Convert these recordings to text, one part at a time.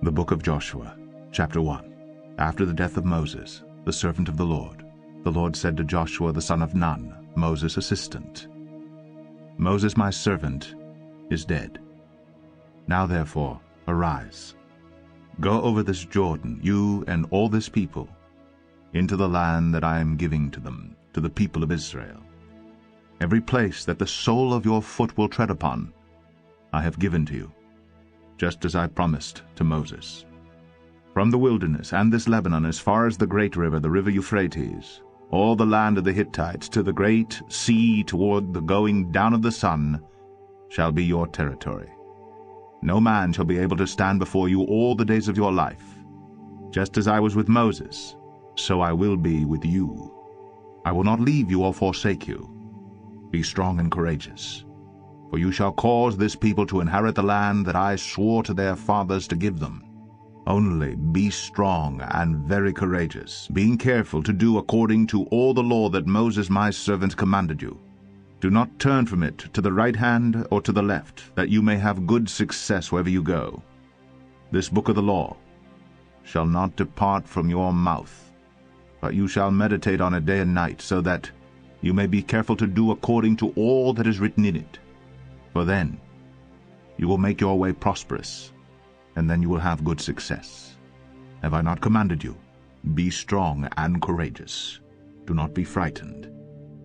The book of Joshua, chapter 1. After the death of Moses, the servant of the Lord said to Joshua the son of Nun, Moses' assistant, Moses my servant is dead. Now therefore arise, go over this Jordan, you and all this people, into the land that I am giving to them, to the people of Israel. Every place that the sole of your foot will tread upon, I have given to you, just as I promised to Moses. From the wilderness and this Lebanon as far as the great river, the river Euphrates, all the land of the Hittites, to the great sea toward the going down of the sun, shall be your territory. No man shall be able to stand before you all the days of your life. Just as I was with Moses, so I will be with you. I will not leave you or forsake you. Be strong and courageous, for you shall cause this people to inherit the land that I swore to their fathers to give them. Only be strong and very courageous, being careful to do according to all the law that Moses my servant commanded you. Do not turn from it to the right hand or to the left, that you may have good success wherever you go. This book of the law shall not depart from your mouth, but you shall meditate on it day and night, so that you may be careful to do according to all that is written in it. For then you will make your way prosperous, and then you will have good success. Have I not commanded you? Be strong and courageous. Do not be frightened,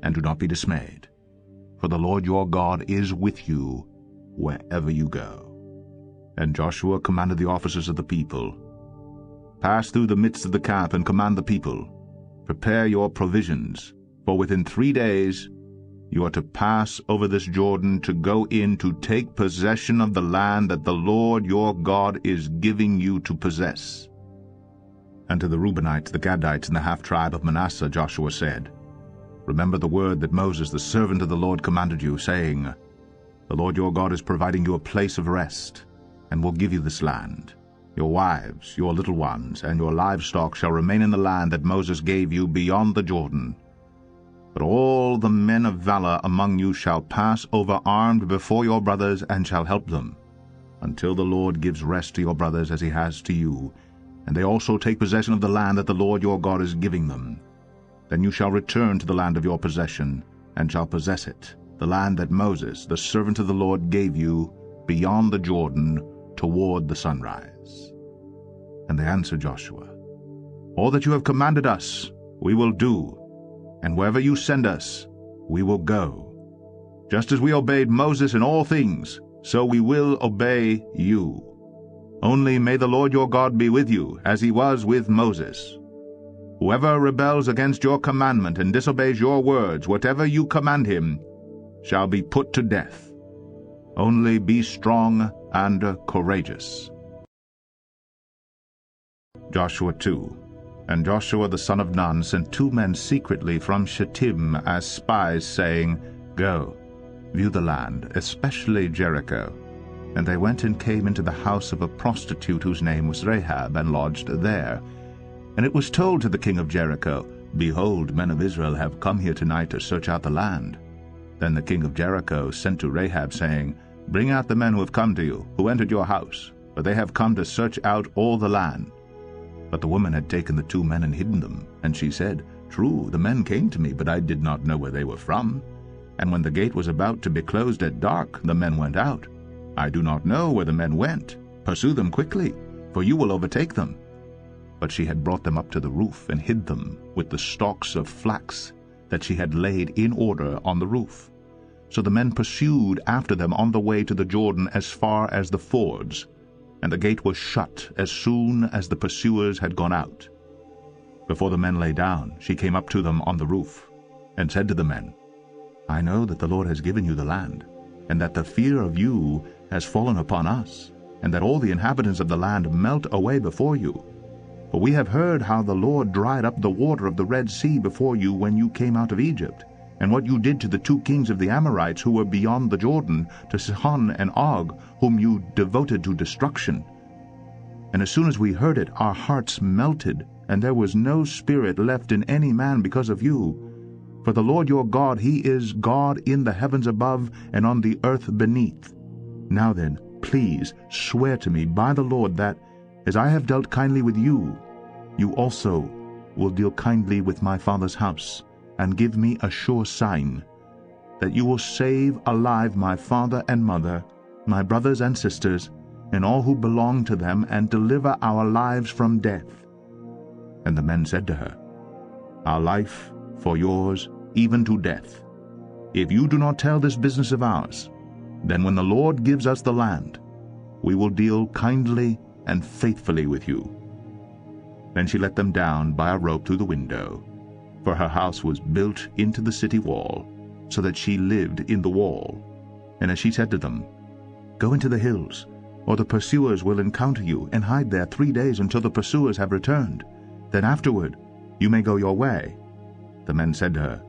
and do not be dismayed. For the Lord your God is with you wherever you go. And Joshua commanded the officers of the people, Pass through the midst of the camp and command the people, Prepare your provisions, for within 3 days you are to pass over this Jordan to go in to take possession of the land that the Lord your God is giving you to possess. And to the Reubenites, the Gadites, and the half-tribe of Manasseh Joshua said, Remember the word that Moses, the servant of the Lord, commanded you, saying, The Lord your God is providing you a place of rest, and will give you this land. Your wives, your little ones, and your livestock shall remain in the land that Moses gave you beyond the Jordan. But all the men of valor among you shall pass over armed before your brothers, and shall help them, until the Lord gives rest to your brothers as he has to you, and they also take possession of the land that the Lord your God is giving them. Then you shall return to the land of your possession, and shall possess it, the land that Moses, the servant of the Lord, gave you beyond the Jordan toward the sunrise. And they answered Joshua, All that you have commanded us we will do, and wherever you send us, we will go. Just as we obeyed Moses in all things, so we will obey you. Only may the Lord your God be with you, as he was with Moses. Whoever rebels against your commandment and disobeys your words, whatever you command him, shall be put to death. Only be strong and courageous. Joshua 2. And Joshua the son of Nun sent 2 men secretly from Shittim as spies, saying, Go, view the land, especially Jericho. And they went and came into the house of a prostitute whose name was Rahab, and lodged there. And it was told to the king of Jericho, Behold, men of Israel have come here tonight to search out the land. Then the king of Jericho sent to Rahab, saying, Bring out the men who have come to you, who entered your house, for they have come to search out all the land. But the woman had taken the 2 men and hidden them. And she said, True, the men came to me, but I did not know where they were from. And when the gate was about to be closed at dark, the men went out. I do not know where the men went. Pursue them quickly, for you will overtake them. But she had brought them up to the roof, and hid them with the stalks of flax that she had laid in order on the roof. So the men pursued after them on the way to the Jordan as far as the fords, and the gate was shut as soon as the pursuers had gone out. Before the men lay down, she came up to them on the roof, and said to the men, I know that the Lord has given you the land, and that the fear of you has fallen upon us, and that all the inhabitants of the land melt away before you. For we have heard how the Lord dried up the water of the Red Sea before you when you came out of Egypt, and what you did to the 2 kings of the Amorites who were beyond the Jordan, to Sihon and Og, whom you devoted to destruction. And as soon as we heard it, our hearts melted, and there was no spirit left in any man because of you. For the Lord your God, he is God in the heavens above and on the earth beneath. Now then, please swear to me by the Lord that, As I have dealt kindly with you, you also will deal kindly with my father's house, and give me a sure sign, that you will save alive my father and mother, my brothers and sisters, and all who belong to them, and deliver our lives from death. And the men said to her, Our life for yours, even to death. If you do not tell this business of ours, then when the Lord gives us the land, we will deal kindly and faithfully with you. Then she let them down by a rope through the window, for her house was built into the city wall, so that she lived in the wall. And as she said to them, Go into the hills, or the pursuers will encounter you, and hide there 3 days until the pursuers have returned. Then afterward you may go your way. The men said to her,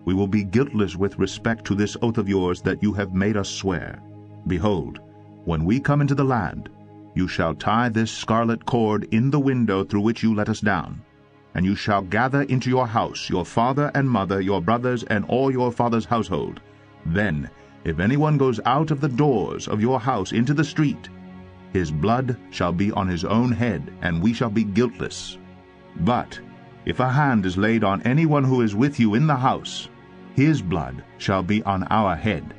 We will be guiltless with respect to this oath of yours that you have made us swear. Behold, when we come into the land, you shall tie this scarlet cord in the window through which you let us down, and you shall gather into your house your father and mother, your brothers, and all your father's household. Then, if anyone goes out of the doors of your house into the street, his blood shall be on his own head, and we shall be guiltless. But if a hand is laid on anyone who is with you in the house, his blood shall be on our head.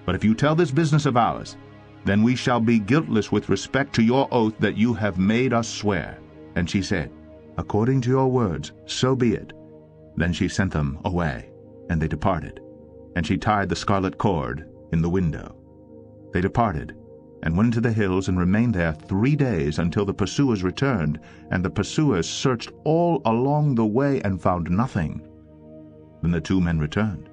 But if you tell this business of ours, then we shall be guiltless with respect to your oath that you have made us swear. And she said, According to your words, so be it. Then she sent them away, and they departed. And she tied the scarlet cord in the window. They departed, and went into the hills, and remained there 3 days until the pursuers returned. And the pursuers searched all along the way, and found nothing. Then the 2 men returned.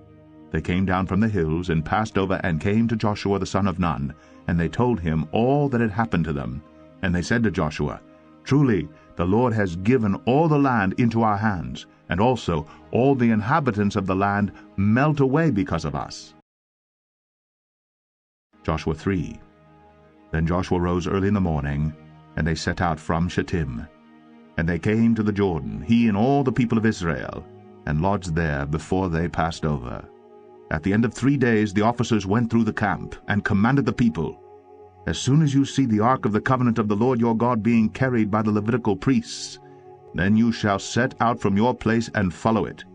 They came down from the hills, and passed over, and came to Joshua the son of Nun. And they told him all that had happened to them. And they said to Joshua, Truly, the Lord has given all the land into our hands, and also all the inhabitants of the land melt away because of us. Joshua 3. Then Joshua rose early in the morning, and they set out from Shittim. And they came to the Jordan, he and all the people of Israel, and lodged there before they passed over. At the end of 3 days the officers went through the camp, and commanded the people, As soon as you see the ark of the covenant of the Lord your God being carried by the Levitical priests, then you shall set out from your place and follow it.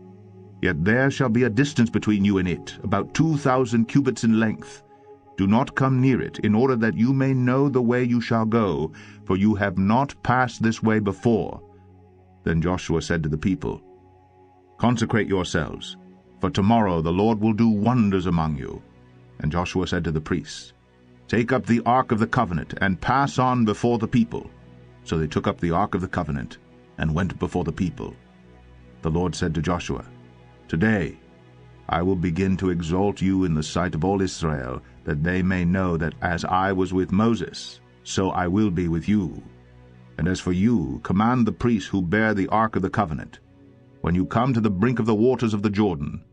Yet there shall be a distance between you and it, about 2,000 cubits in length. Do not come near it, in order that you may know the way you shall go, for you have not passed this way before. Then Joshua said to the people, Consecrate yourselves, for tomorrow the Lord will do wonders among you. And Joshua said to the priests, Take up the ark of the covenant, and pass on before the people. So they took up the ark of the covenant, and went before the people. The Lord said to Joshua, Today I will begin to exalt you in the sight of all Israel, that they may know that as I was with Moses, so I will be with you. And as for you, command the priests who bear the ark of the covenant, When you come to the brink of the waters of the Jordan,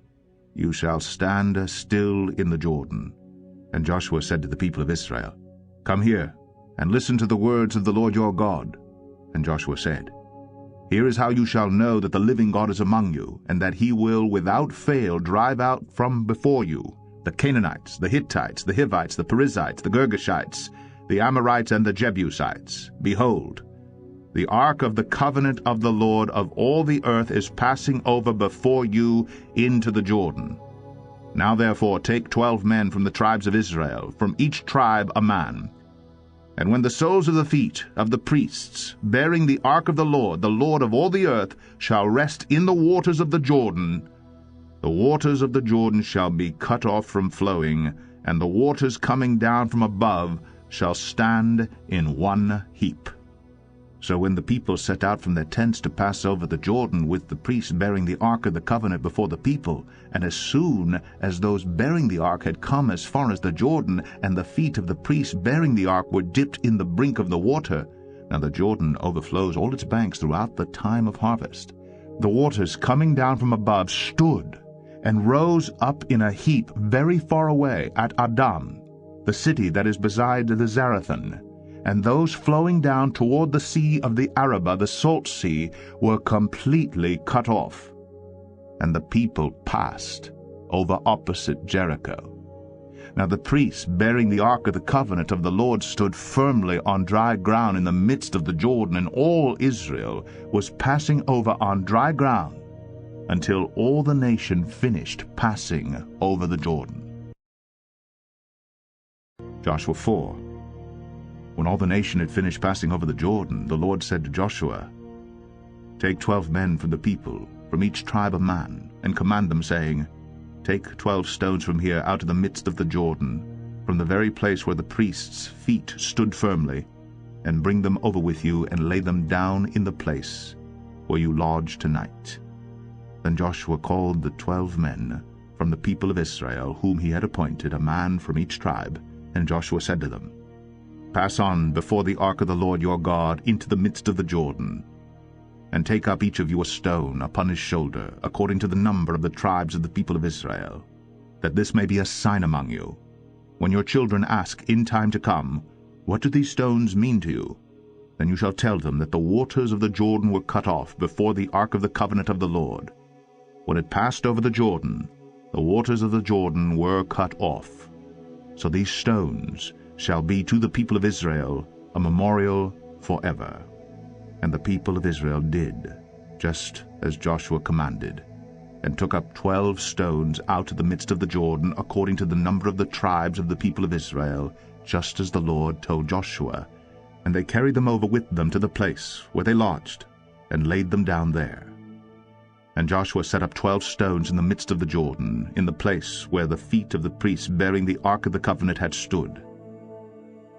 you shall stand still in the Jordan. And Joshua said to the people of Israel, Come here, and listen to the words of the Lord your God. And Joshua said, Here is how you shall know that the living God is among you, and that he will without fail drive out from before you the Canaanites, the Hittites, the Hivites, the Perizzites, the Girgashites, the Amorites, and the Jebusites. Behold, the ark of the covenant of the Lord of all the earth is passing over before you into the Jordan. Now therefore take 12 men from the tribes of Israel, from each tribe a man. And when the soles of the feet of the priests, bearing the ark of the Lord of all the earth, shall rest in the waters of the waters of the Jordan shall be cut off from flowing, and the waters coming down from above shall stand in one heap. So when the people set out from their tents to pass over the Jordan with the priests bearing the ark of the covenant before the people, and as soon as those bearing the ark had come as far as the Jordan, and the feet of the priests bearing the ark were dipped in the brink of the water, now the Jordan overflows all its banks throughout the time of harvest, the waters coming down from above stood and rose up in a heap very far away at Adam, the city that is beside the Zarethan. And those flowing down toward the sea of the Arabah, the salt sea, were completely cut off. And the people passed over opposite Jericho. Now the priests bearing the ark of the covenant of the Lord stood firmly on dry ground in the midst of the Jordan, and all Israel was passing over on dry ground until all the nation finished passing over the Jordan. Joshua 4. When all the nation had finished passing over the Jordan, the Lord said to Joshua, "Take 12 men from the people, from each tribe a man, and command them, saying, Take 12 stones from here out of the midst of the Jordan, from the very place where the priests' feet stood firmly, and bring them over with you, and lay them down in the place where you lodge tonight." Then Joshua called the 12 men from the people of Israel, whom he had appointed, a man from each tribe, and Joshua said to them, "Pass on before the ark of the Lord your God into the midst of the Jordan, and take up each of you a stone upon his shoulder, according to the number of the tribes of the people of Israel, that this may be a sign among you. When your children ask in time to come, 'What do these stones mean to you?' then you shall tell them that the waters of the Jordan were cut off before the ark of the covenant of the Lord. When it passed over the Jordan, the waters of the Jordan were cut off. So these stones shall be to the people of Israel a memorial forever." And the people of Israel did just as Joshua commanded, and took up 12 stones out of the midst of the Jordan, according to the number of the tribes of the people of Israel, just as the Lord told Joshua. And they carried them over with them to the place where they lodged, and laid them down there. And Joshua set up 12 stones in the midst of the Jordan, in the place where the feet of the priests bearing the ark of the covenant had stood.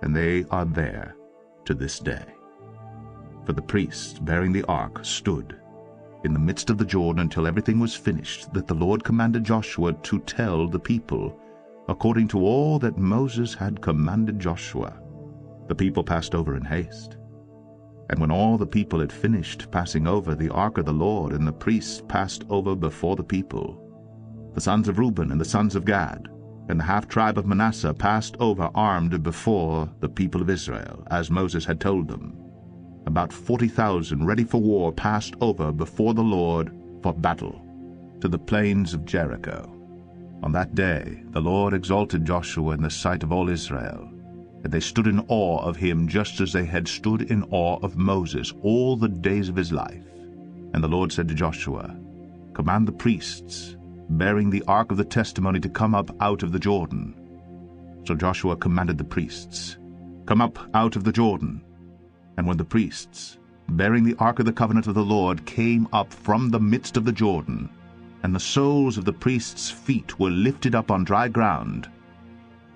And they are there to this day. For the priests bearing the ark stood in the midst of the Jordan until everything was finished that the Lord commanded Joshua to tell the people, according to all that Moses had commanded Joshua. The people passed over in haste. And when all the people had finished passing over the ark of the Lord, and the priests passed over before the people, the sons of Reuben and the sons of Gad and the half-tribe of Manasseh passed over armed before the people of Israel, as Moses had told them. About 40,000 ready for war passed over before the Lord for battle to the plains of Jericho. On that day the Lord exalted Joshua in the sight of all Israel, and they stood in awe of him just as they had stood in awe of Moses all the days of his life. And the Lord said to Joshua, "Command the priests bearing the ark of the testimony to come up out of the Jordan." So Joshua commanded the priests, "Come up out of the Jordan." And when the priests bearing the ark of the covenant of the Lord came up from the midst of the Jordan, and the soles of the priests' feet were lifted up on dry ground,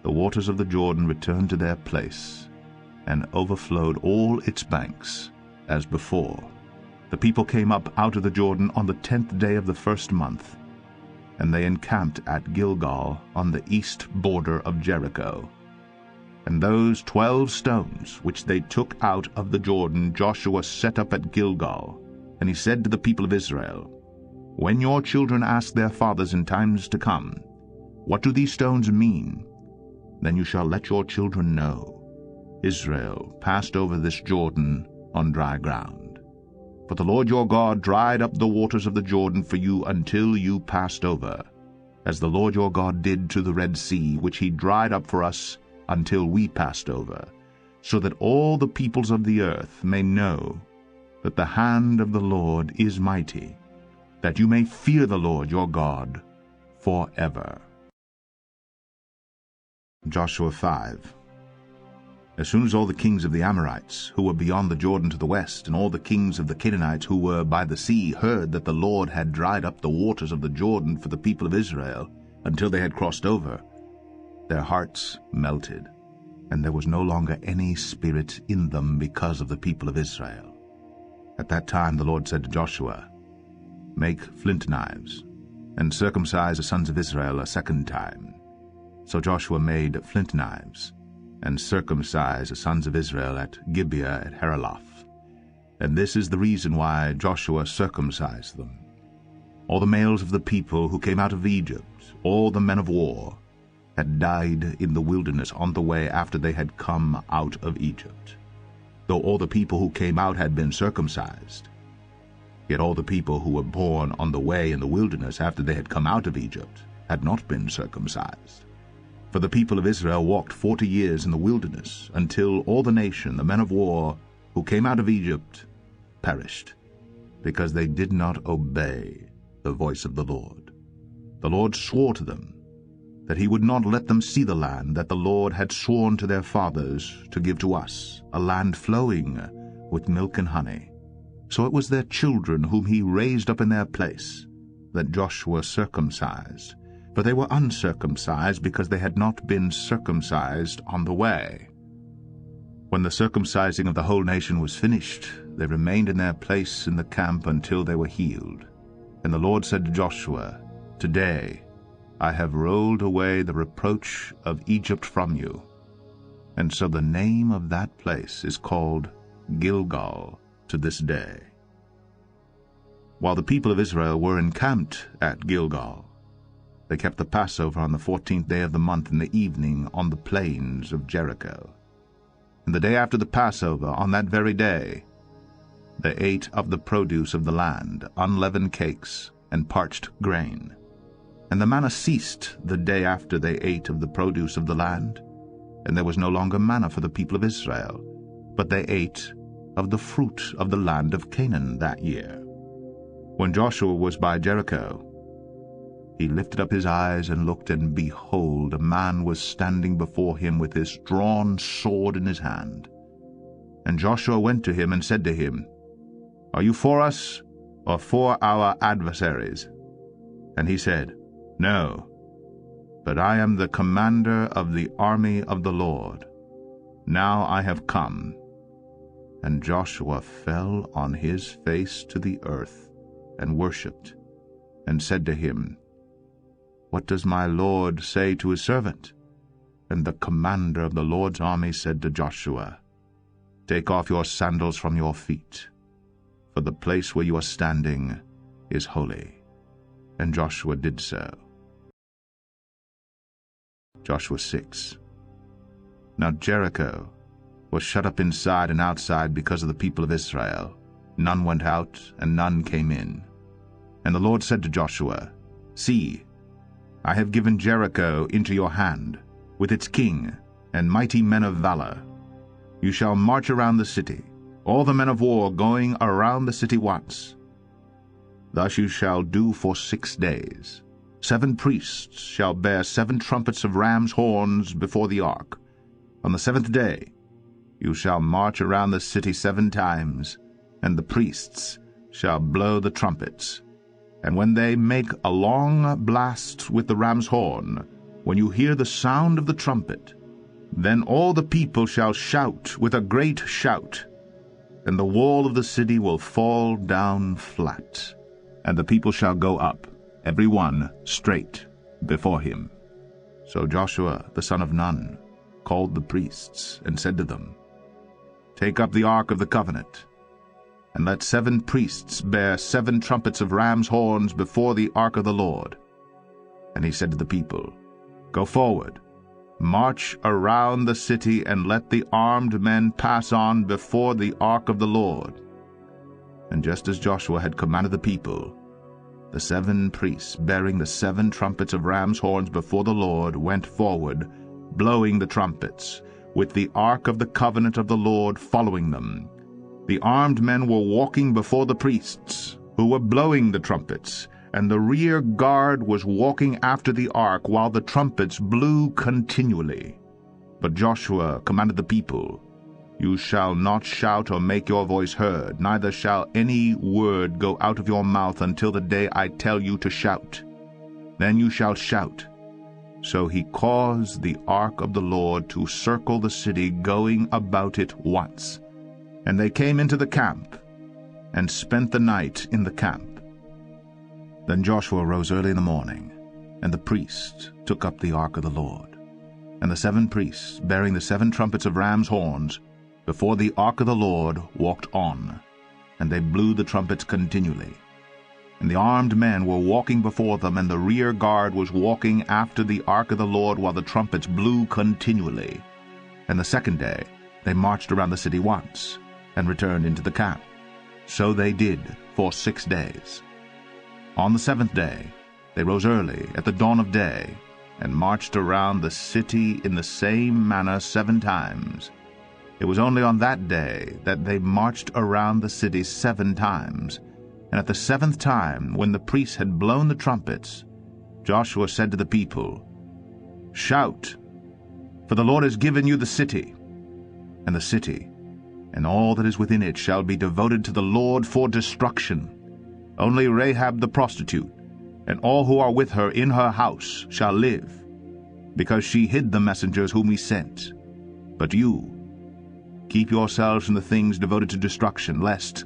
the waters of the Jordan returned to their place, and overflowed all its banks as before. The people came up out of the Jordan on the 10th day of the first month, and they encamped at Gilgal on the east border of Jericho. And those 12 stones which they took out of the Jordan Joshua set up at Gilgal. And he said to the people of Israel, "When your children ask their fathers in times to come, 'What do these stones mean?' then you shall let your children know, Israel passed over this Jordan on dry ground. For the Lord your God dried up the waters of the Jordan for you until you passed over, as the Lord your God did to the Red Sea, which he dried up for us until we passed over, so that all the peoples of the earth may know that the hand of the Lord is mighty, that you may fear the Lord your God forever." Joshua 5. As soon as all the kings of the Amorites, who were beyond the Jordan to the west, and all the kings of the Canaanites, who were by the sea, heard that the Lord had dried up the waters of the Jordan for the people of Israel until they had crossed over, their hearts melted, and there was no longer any spirit in them because of the people of Israel. At that time the Lord said to Joshua, "Make flint knives, and circumcise the sons of Israel a second time." So Joshua made flint knives, and circumcised the sons of Israel at Gibeah at Haraloth. And this is the reason why Joshua circumcised them. All the males of the people who came out of Egypt, all the men of war, had died in the wilderness on the way after they had come out of Egypt. Though all the people who came out had been circumcised, yet all the people who were born on the way in the wilderness after they had come out of Egypt had not been circumcised. For the people of Israel walked 40 years in the wilderness, until all the nation, the men of war, who came out of Egypt, perished, because they did not obey the voice of the Lord. The Lord swore to them that he would not let them see the land that the Lord had sworn to their fathers to give to us, a land flowing with milk and honey. So it was their children whom he raised up in their place, that Joshua circumcised, for they were uncircumcised because they had not been circumcised on the way. When the circumcising of the whole nation was finished, they remained in their place in the camp until they were healed. And the Lord said to Joshua, "Today I have rolled away the reproach of Egypt from you." And so the name of that place is called Gilgal to this day. While the people of Israel were encamped at Gilgal, they kept the Passover on the 14th day of the month in the evening on the plains of Jericho. And the day after the Passover, on that very day, they ate of the produce of the land, unleavened cakes and parched grain. And the manna ceased the day after they ate of the produce of the land, and there was no longer manna for the people of Israel, but they ate of the fruit of the land of Canaan that year. When Joshua was by Jericho, he lifted up his eyes and looked, and behold, a man was standing before him with his drawn sword in his hand. And Joshua went to him and said to him, "Are you for us, or for our adversaries?" And he said, "No, but I am the commander of the army of the Lord. Now I have come." And Joshua fell on his face to the earth, and worshipped, and said to him, "What does my Lord say to his servant?" And the commander of the Lord's army said to Joshua, "Take off your sandals from your feet, for the place where you are standing is holy." And Joshua did so. Joshua 6. Now Jericho was shut up inside and outside because of the people of Israel. None went out, and none came in. And the Lord said to Joshua, "See, I have given Jericho into your hand, with its king and mighty men of valor. You shall march around the city, all the men of war going around the city once. Thus you shall do for 6 days. 7 priests shall bear 7 trumpets of ram's horns before the ark. On the 7th day you shall march around the city 7 times, and the priests shall blow the trumpets. And when they make a long blast with the ram's horn, when you hear the sound of the trumpet, then all the people shall shout with a great shout, and the wall of the city will fall down flat, and the people shall go up, every one straight before him." So Joshua the son of Nun called the priests, and said to them, "Take up the ark of the covenant, and let 7 priests bear 7 trumpets of ram's horns before the ark of the Lord." And he said to the people, "Go forward, march around the city, and let the armed men pass on before the ark of the Lord." And just as Joshua had commanded the people, the 7 priests bearing the 7 trumpets of ram's horns before the Lord went forward, blowing the trumpets, with the ark of the covenant of the Lord following them. The armed men were walking before the priests, who were blowing the trumpets, and the rear guard was walking after the ark, while the trumpets blew continually. But Joshua commanded the people, "You shall not shout or make your voice heard, neither shall any word go out of your mouth until the day I tell you to shout. Then you shall shout." So he caused the ark of the Lord to circle the city, going about it once. And they came into the camp, and spent the night in the camp. Then Joshua rose early in the morning, and the priests took up the ark of the Lord. And the 7 priests, bearing the 7 trumpets of ram's horns, before the ark of the Lord walked on, and they blew the trumpets continually. And the armed men were walking before them, and the rear guard was walking after the ark of the Lord, while the trumpets blew continually. And the 2nd day they marched around the city once, and returned into the camp. So they did for 6 days. On the 7th day they rose early at the dawn of day, and marched around the city in the same manner 7 times. It was only on that day that they marched around the city 7 times. And at the 7th time, when the priests had blown the trumpets, Joshua said to the people, "Shout, for the Lord has given you the city, and the city and all that is within it shall be devoted to the Lord for destruction. Only Rahab the prostitute, and all who are with her in her house shall live, because she hid the messengers whom we sent. But you, keep yourselves from the things devoted to destruction, lest,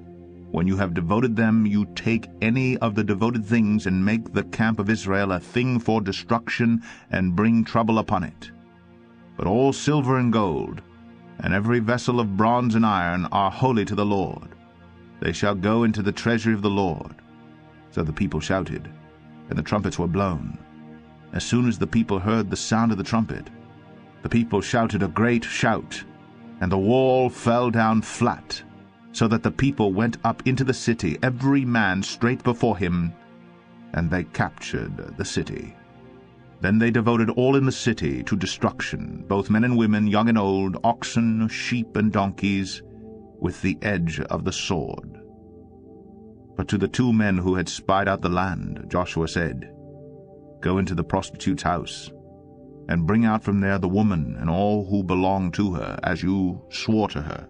when you have devoted them, you take any of the devoted things and make the camp of Israel a thing for destruction and bring trouble upon it. But all silver and gold, and every vessel of bronze and iron are holy to the Lord. They shall go into the treasury of the Lord." So the people shouted, and the trumpets were blown. As soon as the people heard the sound of the trumpet, the people shouted a great shout, and the wall fell down flat, so that the people went up into the city, every man straight before him, and they captured the city. Then they devoted all in the city to destruction, both men and women, young and old, oxen, sheep, and donkeys, with the edge of the sword. But to the 2 men who had spied out the land, Joshua said, "Go into the prostitute's house, and bring out from there the woman and all who belong to her, as you swore to her."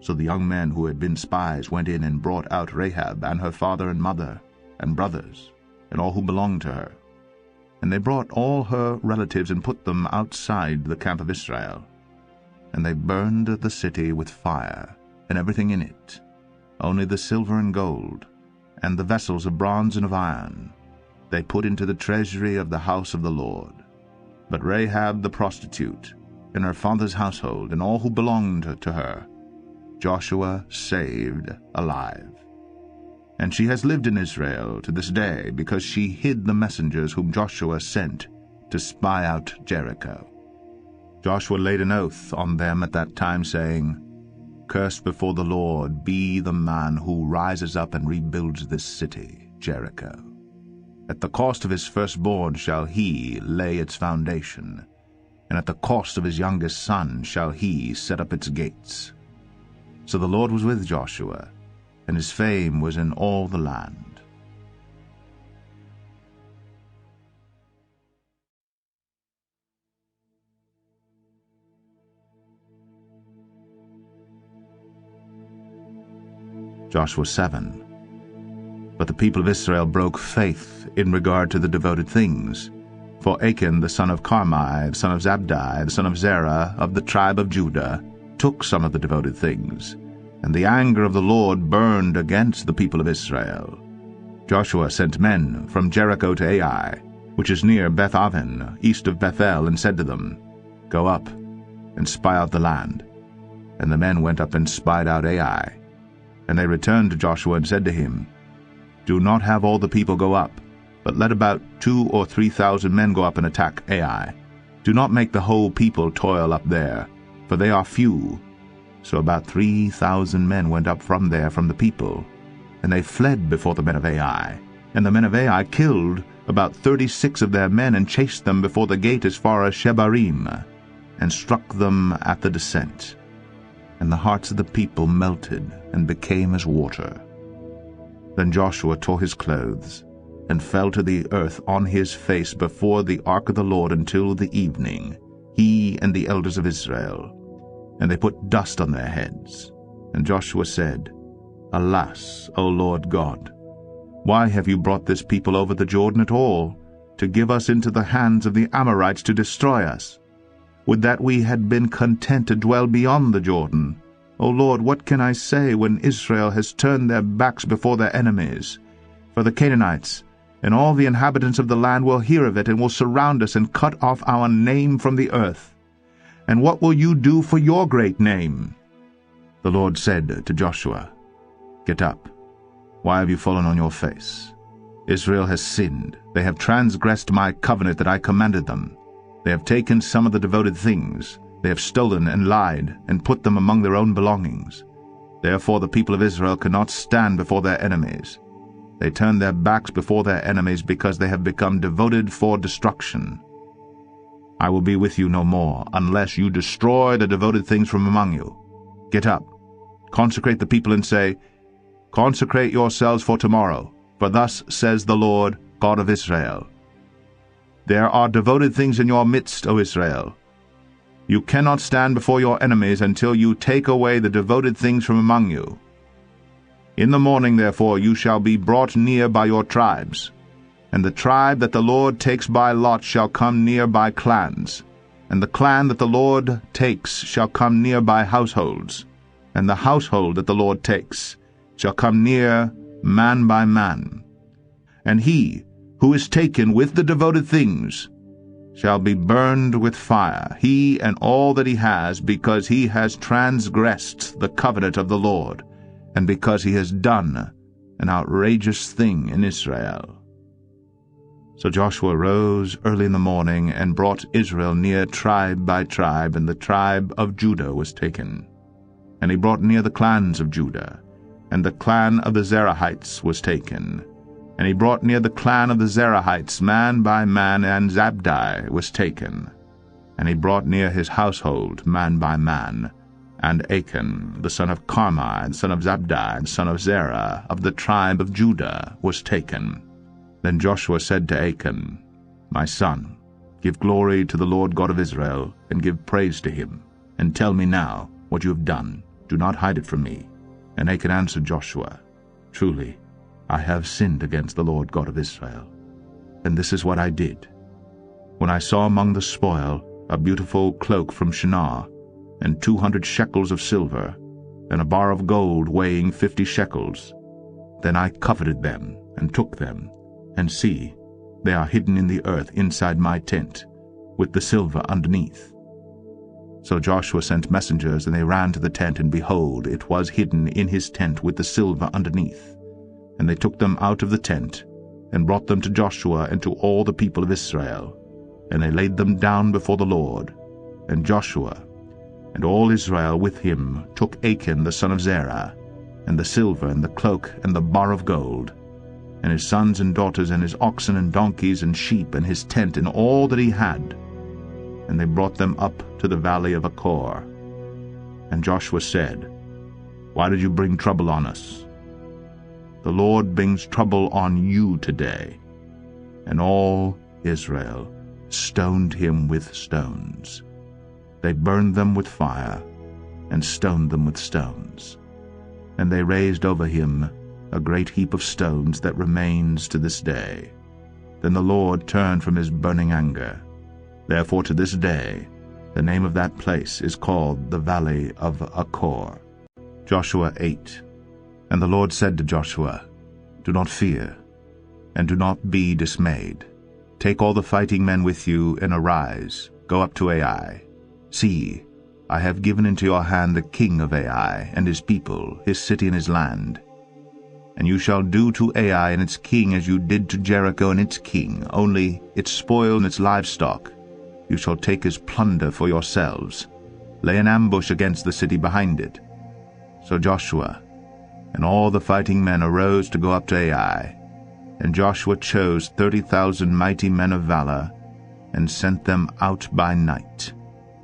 So the young men who had been spies went in and brought out Rahab and her father and mother and brothers, and all who belonged to her. And they brought all her relatives and put them outside the camp of Israel. And they burned the city with fire, and everything in it, only the silver and gold, and the vessels of bronze and of iron, they put into the treasury of the house of the Lord. But Rahab the prostitute, and her father's household, and all who belonged to her, Joshua saved alive. And she has lived in Israel to this day, because she hid the messengers whom Joshua sent to spy out Jericho. Joshua laid an oath on them at that time, saying, "Cursed before the Lord be the man who rises up and rebuilds this city, Jericho. At the cost of his firstborn shall he lay its foundation, and at the cost of his youngest son shall he set up its gates." So the Lord was with Joshua, and his fame was in all the land. Joshua 7. But the people of Israel broke faith in regard to the devoted things. For Achan the son of Carmi, the son of Zabdi, the son of Zerah, of the tribe of Judah, took some of the devoted things, and the anger of the Lord burned against the people of Israel. Joshua sent men from Jericho to Ai, which is near Beth-aven, east of Bethel, and said to them, "Go up and spy out the land." And the men went up and spied out Ai. And they returned to Joshua and said to him, "Do not have all the people go up, but let about 2,000 or 3,000 men go up and attack Ai. Do not make the whole people toil up there, for they are few." So about 3,000 men went up from there from the people, and they fled before the men of Ai. And the men of Ai killed about 36 of their men, and chased them before the gate as far as Shebarim, and struck them at the descent. And the hearts of the people melted and became as water. Then Joshua tore his clothes, and fell to the earth on his face before the ark of the Lord until the evening, he and the elders of Israel. And they put dust on their heads. And Joshua said, "Alas, O Lord God, why have you brought this people over the Jordan at all, to give us into the hands of the Amorites to destroy us? Would that we had been content to dwell beyond the Jordan. O Lord, what can I say when Israel has turned their backs before their enemies? For the Canaanites and all the inhabitants of the land will hear of it, and will surround us and cut off our name from the earth. And what will you do for your great name?" The Lord said to Joshua, "Get up. Why have you fallen on your face? Israel has sinned. They have transgressed my covenant that I commanded them. They have taken some of the devoted things. They have stolen and lied, and put them among their own belongings. Therefore the people of Israel cannot stand before their enemies. They turn their backs before their enemies, because they have become devoted for destruction. I will be with you no more, unless you destroy the devoted things from among you. Get up, consecrate the people, and say, Consecrate yourselves for tomorrow, for thus says the Lord, God of Israel. There are devoted things in your midst, O Israel. You cannot stand before your enemies until you take away the devoted things from among you. In the morning, therefore, you shall be brought near by your tribes, and the tribe that the Lord takes by lot shall come near by clans, and the clan that the Lord takes shall come near by households, and the household that the Lord takes shall come near man by man. And he who is taken with the devoted things shall be burned with fire, he and all that he has, because he has transgressed the covenant of the Lord, and because he has done an outrageous thing in Israel. So Joshua rose early in the morning and brought Israel near tribe by tribe, and the tribe of Judah was taken. And he brought near the clans of Judah, and the clan of the Zerahites was taken. And he brought near the clan of the Zerahites man by man, and Zabdi was taken. And he brought near his household man by man, and Achan, the son of Carmi, the son of Zabdi, the son of Zerah, of the tribe of Judah, was taken. Then Joshua said to Achan, My son, give glory to the Lord God of Israel, and give praise to him, and tell me now what you have done. Do not hide it from me. And Achan answered Joshua, Truly, I have sinned against the Lord God of Israel. And this is what I did. When I saw among the spoil a beautiful cloak from Shinar, and 200 shekels of silver, and a bar of gold weighing 50 shekels, then I coveted them, and took them, and see, they are hidden in the earth inside my tent, with the silver underneath. So Joshua sent messengers, and they ran to the tent, and behold, it was hidden in his tent with the silver underneath. And they took them out of the tent, and brought them to Joshua and to all the people of Israel. And they laid them down before the Lord. And Joshua and all Israel with him took Achan the son of Zerah, and the silver, and the cloak, and the bar of gold, and his sons and daughters, and his oxen and donkeys and sheep, and his tent, and all that he had. And they brought them up to the valley of Achor. And Joshua said, Why did you bring trouble on us? The Lord brings trouble on you today. And all Israel stoned him with stones. They burned them with fire, and stoned them with stones. And they raised over him a great heap of stones that remains to this day. Then the Lord turned from his burning anger. Therefore to this day the name of that place is called the Valley of Achor. Joshua 8. And the Lord said to Joshua, Do not fear, and do not be dismayed. Take all the fighting men with you, and arise, go up to Ai. See, I have given into your hand the king of Ai, and his people, his city and his land. And you shall do to Ai and its king as you did to Jericho and its king, only its spoil and its livestock you shall take as plunder for yourselves. Lay an ambush against the city behind it. So Joshua and all the fighting men arose to go up to Ai. And Joshua chose 30,000 mighty men of valor, and sent them out by night.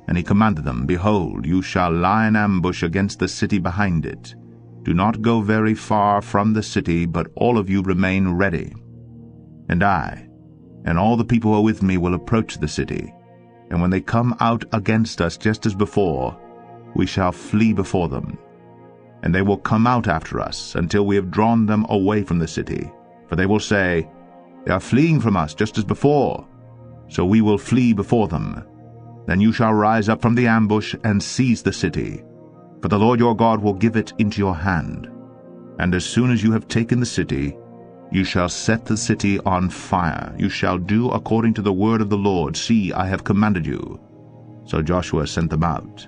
And he commanded them, Behold, you shall lie in ambush against the city behind it. Do not go very far from the city, but all of you remain ready. And I, and all the people who are with me, will approach the city. And when they come out against us just as before, we shall flee before them. And they will come out after us, until we have drawn them away from the city. For they will say, They are fleeing from us just as before. So we will flee before them. Then you shall rise up from the ambush and seize the city, for the Lord your God will give it into your hand. And as soon as you have taken the city, you shall set the city on fire. You shall do according to the word of the Lord. See, I have commanded you. So Joshua sent them out,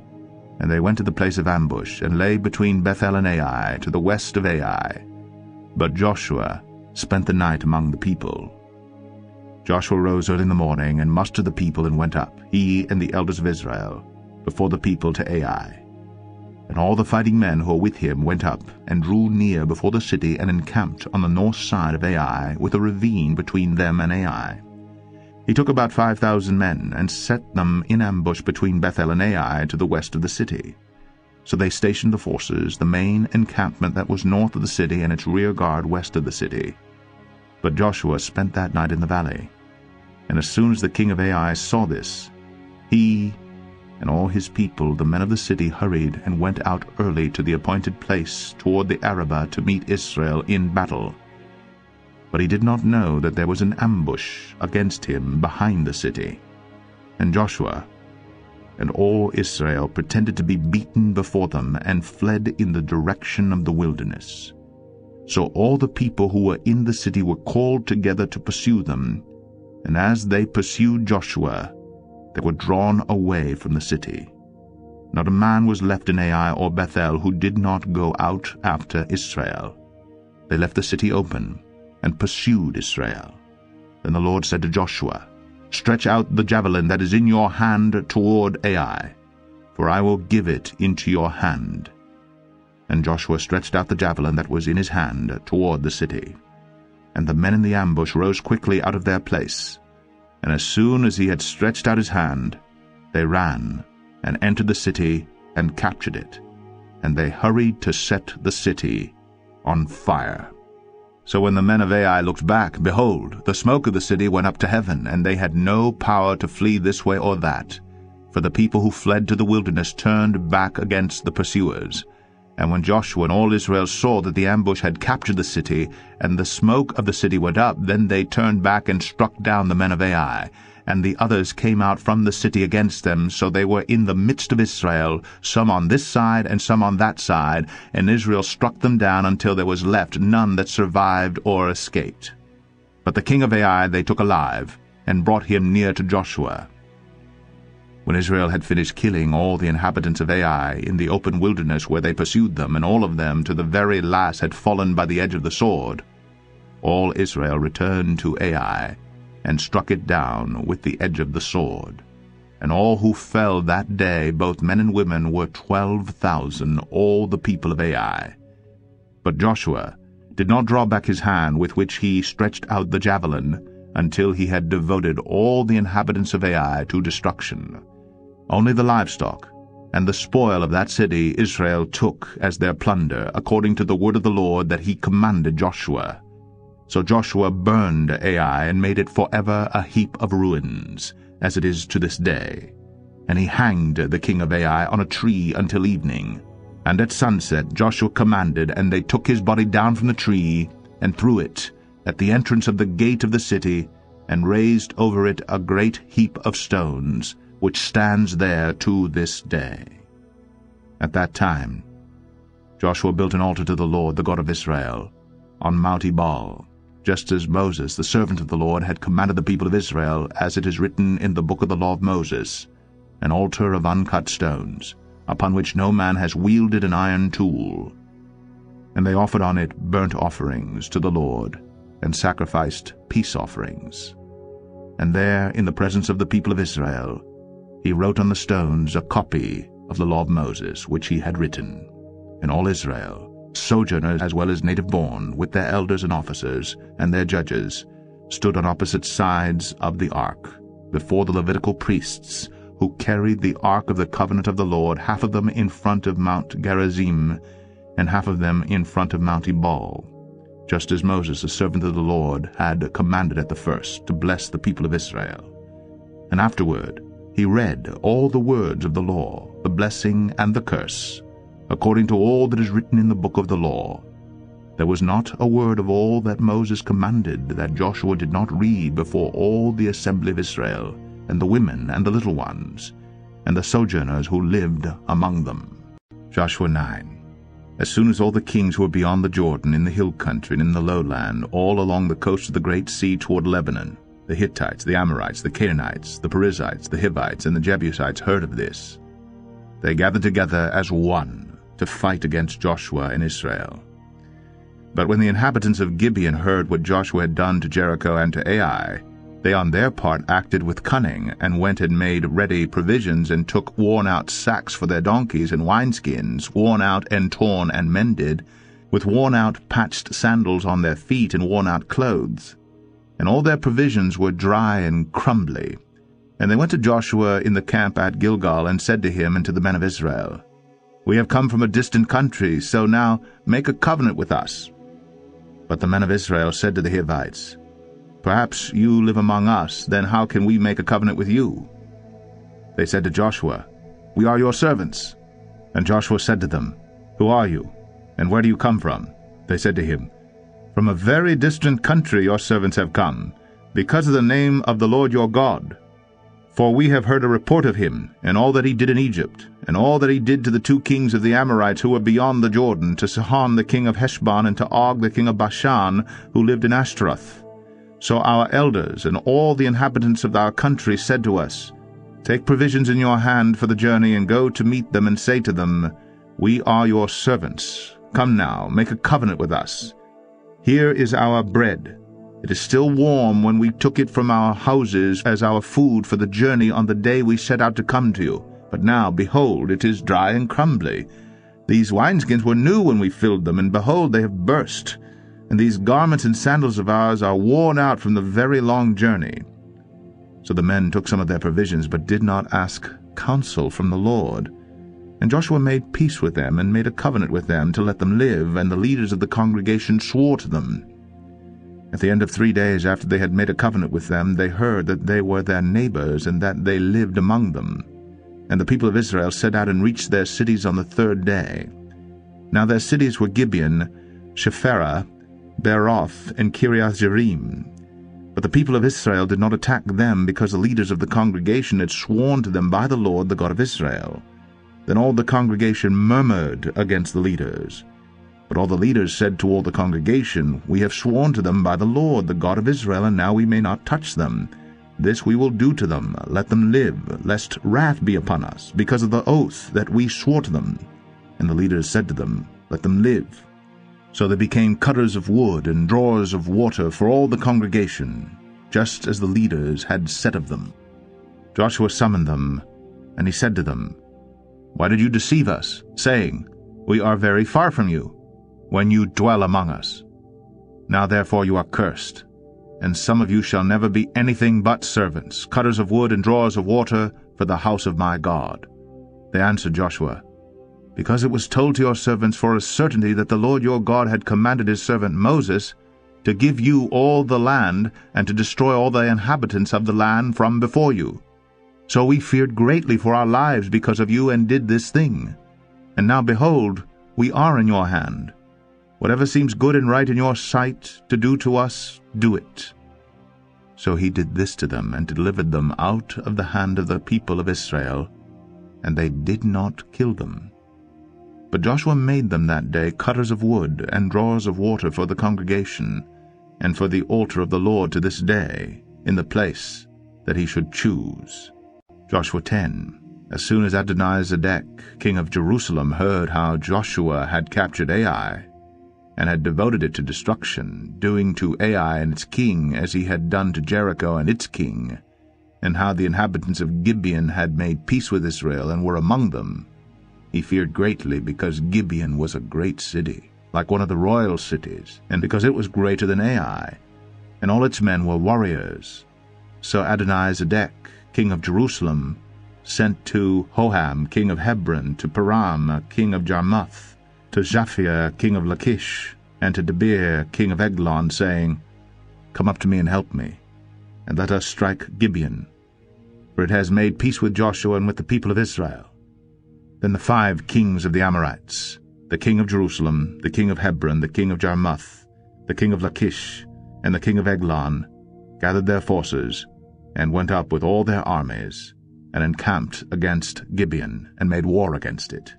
and they went to the place of ambush, and lay between Bethel and Ai, to the west of Ai. But Joshua spent the night among the people. Joshua rose early in the morning, and mustered the people, and went up, he and the elders of Israel, before the people to Ai. And all the fighting men who were with him went up, and drew near before the city, and encamped on the north side of Ai, with a ravine between them and Ai. He took about 5,000 men and set them in ambush between Bethel and Ai to the west of the city. So they stationed the forces, the main encampment that was north of the city and its rear guard west of the city. But Joshua spent that night in the valley. And as soon as the king of Ai saw this, he and all his people, the men of the city, hurried and went out early to the appointed place toward the Arabah to meet Israel in battle. But he did not know that there was an ambush against him behind the city. And Joshua and all Israel pretended to be beaten before them and fled in the direction of the wilderness. So all the people who were in the city were called together to pursue them, and as they pursued Joshua, they were drawn away from the city. Not a man was left in Ai or Bethel who did not go out after Israel. They left the city open and pursued Israel. Then the Lord said to Joshua, "Stretch out the javelin that is in your hand toward Ai, for I will give it into your hand." And Joshua stretched out the javelin that was in his hand toward the city. And the men in the ambush rose quickly out of their place. And as soon as he had stretched out his hand, they ran and entered the city and captured it. And they hurried to set the city on fire. So when the men of Ai looked back, behold, the smoke of the city went up to heaven, and they had no power to flee this way or that. For the people who fled to the wilderness turned back against the pursuers. And when Joshua and all Israel saw that the ambush had captured the city, and the smoke of the city went up, then they turned back and struck down the men of Ai. And the others came out from the city against them, so they were in the midst of Israel, some on this side and some on that side, and Israel struck them down until there was left none that survived or escaped. But the king of Ai they took alive, and brought him near to Joshua. When Israel had finished killing all the inhabitants of Ai in the open wilderness where they pursued them, and all of them to the very last had fallen by the edge of the sword, all Israel returned to Ai, and struck it down with the edge of the sword. And all who fell that day, both men and women, were 12,000, all the people of Ai. But Joshua did not draw back his hand with which he stretched out the javelin, until he had devoted all the inhabitants of Ai to destruction. Only the livestock and the spoil of that city Israel took as their plunder, according to the word of the Lord that he commanded Joshua. So Joshua burned Ai and made it forever a heap of ruins, as it is to this day. And he hanged the king of Ai on a tree until evening. And at sunset Joshua commanded, and they took his body down from the tree, and threw it at the entrance of the gate of the city, and raised over it a great heap of stones, which stands there to this day. At that time Joshua built an altar to the Lord, the God of Israel, on Mount Ebal, just as Moses, the servant of the Lord, had commanded the people of Israel, as it is written in the book of the law of Moses, an altar of uncut stones, upon which no man has wielded an iron tool. And they offered on it burnt offerings to the Lord, and sacrificed peace offerings. And there, in the presence of the people of Israel, he wrote on the stones a copy of the law of Moses, which he had written. And all Israel, sojourners as well as native-born, with their elders and officers and their judges, stood on opposite sides of the ark, before the Levitical priests, who carried the ark of the covenant of the Lord, half of them in front of Mount Gerizim, and half of them in front of Mount Ebal, just as Moses, the servant of the Lord, had commanded at the first, to bless the people of Israel. And afterward he read all the words of the law, the blessing and the curse, according to all that is written in the book of the law. There was not a word of all that Moses commanded that Joshua did not read before all the assembly of Israel, and the women and the little ones, and the sojourners who lived among them. Joshua 9. As soon as all the kings who were beyond the Jordan, in the hill country and in the lowland, all along the coast of the great sea toward Lebanon, the Hittites, the Amorites, the Canaanites, the Perizzites, the Hivites, and the Jebusites heard of this, they gathered together as one to fight against Joshua and Israel. But when the inhabitants of Gibeon heard what Joshua had done to Jericho and to Ai, they on their part acted with cunning, and went and made ready provisions, and took worn-out sacks for their donkeys, and wineskins, worn out and torn and mended, with worn-out patched sandals on their feet, and worn-out clothes. and all their provisions were dry and crumbly. And they went to Joshua in the camp at Gilgal, and said to him and to the men of Israel, We have come from a distant country, so now make a covenant with us. But the men of Israel said to the Hivites, Perhaps you live among us, then how can we make a covenant with you? They said to Joshua, We are your servants. And Joshua said to them, Who are you, and where do you come from? They said to him, From a very distant country your servants have come, because of the name of the Lord your God. For we have heard a report of him, and all that he did in Egypt, and all that he did to the 2 kings of the Amorites who were beyond the Jordan, to Sihon the king of Heshbon, and to Og the king of Bashan, who lived in Ashtaroth. So our elders and all the inhabitants of our country said to us, Take provisions in your hand for the journey, and go to meet them, and say to them, We are your servants. Come now, make a covenant with us. Here is our bread. It is still warm when we took it from our houses as our food for the journey on the day we set out to come to you. But now, behold, it is dry and crumbly. These wineskins were new when we filled them, and behold, they have burst. And these garments and sandals of ours are worn out from the very long journey. So the men took some of their provisions, but did not ask counsel from the Lord. And Joshua made peace with them, and made a covenant with them to let them live, and the leaders of the congregation swore to them. At the end of 3 days after they had made a covenant with them, they heard that they were their neighbors, and that they lived among them. And the people of Israel set out and reached their cities on the 3rd day. Now their cities were Gibeon, Shepherah, Beeroth, and Kiriath-Jearim. But the people of Israel did not attack them, because the leaders of the congregation had sworn to them by the Lord, the God of Israel. Then all the congregation murmured against the leaders. But all the leaders said to all the congregation, We have sworn to them by the Lord, the God of Israel, and now we may not touch them. This we will do to them, let them live, lest wrath be upon us, because of the oath that we swore to them. And the leaders said to them, Let them live. So they became cutters of wood and drawers of water for all the congregation, just as the leaders had said of them. Joshua summoned them, and he said to them, Why did you deceive us, saying, We are very far from you, when you dwell among us? Now therefore you are cursed, and some of you shall never be anything but servants, cutters of wood and drawers of water for the house of my God. They answered Joshua, Because it was told to your servants for a certainty that the Lord your God had commanded his servant Moses to give you all the land, and to destroy all the inhabitants of the land from before you. So we feared greatly for our lives because of you, and did this thing. And now behold, we are in your hand. Whatever seems good and right in your sight to do to us, do it. So he did this to them, and delivered them out of the hand of the people of Israel, and they did not kill them. But Joshua made them that day cutters of wood and drawers of water for the congregation, and for the altar of the Lord to this day, in the place that he should choose. Joshua 10. As soon as Adonizedek, king of Jerusalem, heard how Joshua had captured Ai, and had devoted it to destruction, doing to Ai and its king as he had done to Jericho and its king, and how the inhabitants of Gibeon had made peace with Israel and were among them, he feared greatly, because Gibeon was a great city, like one of the royal cities, and because it was greater than Ai, and all its men were warriors. So Adonizedek, king of Jerusalem, sent to Hoham, king of Hebron, to Param, king of Jarmuth, to Japhia, king of Lachish, and to Debir, king of Eglon, saying, Come up to me and help me, and let us strike Gibeon, for it has made peace with Joshua and with the people of Israel. Then the 5 kings of the Amorites, the king of Jerusalem, the king of Hebron, the king of Jarmuth, the king of Lachish, and the king of Eglon, gathered their forces, and went up with all their armies, and encamped against Gibeon, and made war against it.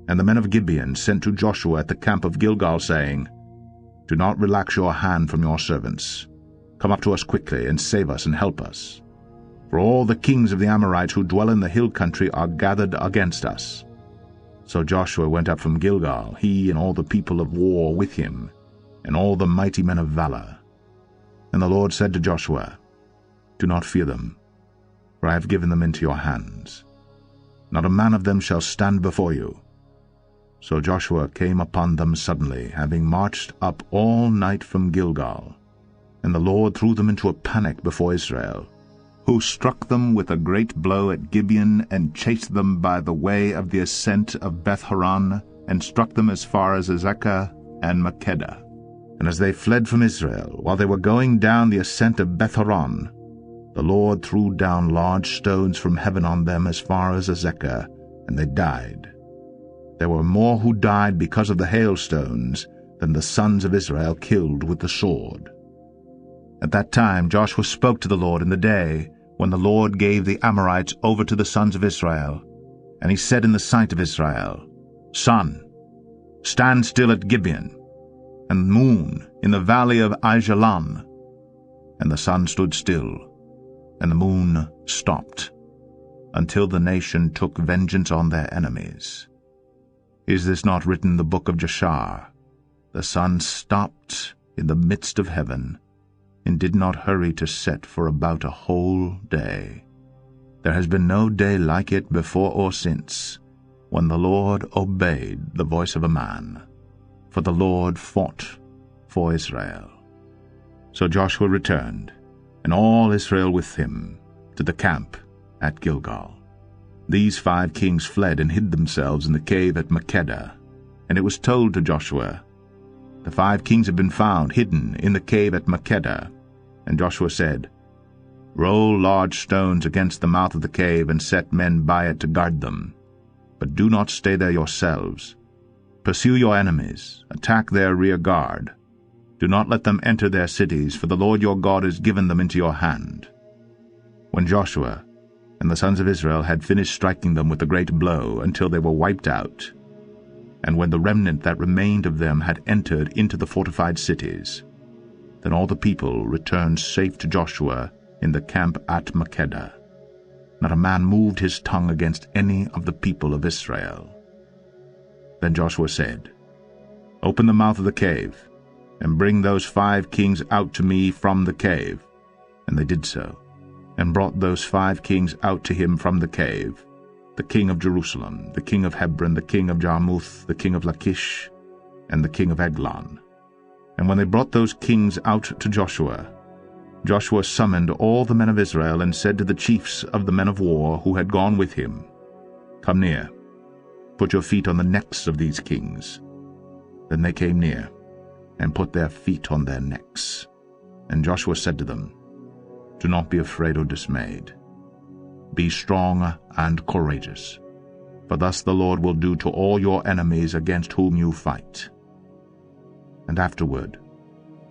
And the men of Gibeon sent to Joshua at the camp of Gilgal, saying, Do not relax your hand from your servants. Come up to us quickly, and save us and help us. For all the kings of the Amorites who dwell in the hill country are gathered against us. So Joshua went up from Gilgal, he and all the people of war with him, and all the mighty men of valor. And the Lord said to Joshua, Do not fear them, for I have given them into your hands. Not a man of them shall stand before you. So Joshua came upon them suddenly, having marched up all night from Gilgal. And the Lord threw them into a panic before Israel, who struck them with a great blow at Gibeon, and chased them by the way of the ascent of Beth-horon, and struck them as far as Azekah and Makkedah. And as they fled from Israel, while they were going down the ascent of Beth-horon, the Lord threw down large stones from heaven on them as far as Azekah, and they died. There were more who died because of the hailstones than the sons of Israel killed with the sword. At that time Joshua spoke to the Lord in the day when the Lord gave the Amorites over to the sons of Israel. And he said in the sight of Israel, Sun, stand still at Gibeon, and moon in the valley of Aijalon. And the sun stood still, and the moon stopped, until the nation took vengeance on their enemies. Is this not written in the book of Jashar? The sun stopped in the midst of heaven, and did not hurry to set for about a whole day. There has been no day like it before or since, when the Lord obeyed the voice of a man, for the Lord fought for Israel. So Joshua returned, and all Israel with him, to the camp at Gilgal. These 5 kings fled and hid themselves in the cave at Makkedah. And it was told to Joshua, The 5 kings have been found hidden in the cave at Makkedah. And Joshua said, Roll large stones against the mouth of the cave, and set men by it to guard them. But do not stay there yourselves. Pursue your enemies, attack their rear guard. Do not let them enter their cities, for the Lord your God has given them into your hand. When Joshua and the sons of Israel had finished striking them with a great blow until they were wiped out, and when the remnant that remained of them had entered into the fortified cities, then all the people returned safe to Joshua in the camp at Makkedah. Not a man moved his tongue against any of the people of Israel. Then Joshua said, Open the mouth of the cave, and bring those 5 kings out to me from the cave. And they did so, and brought those 5 kings out to him from the cave, the king of Jerusalem, the king of Hebron, the king of Jarmuth, the king of Lachish, and the king of Eglon. And when they brought those kings out to Joshua, Joshua summoned all the men of Israel, and said to the chiefs of the men of war who had gone with him, Come near, put your feet on the necks of these kings. Then they came near, and put their feet on their necks. And Joshua said to them, Do not be afraid or dismayed. Be strong and courageous, for thus the Lord will do to all your enemies against whom you fight. And afterward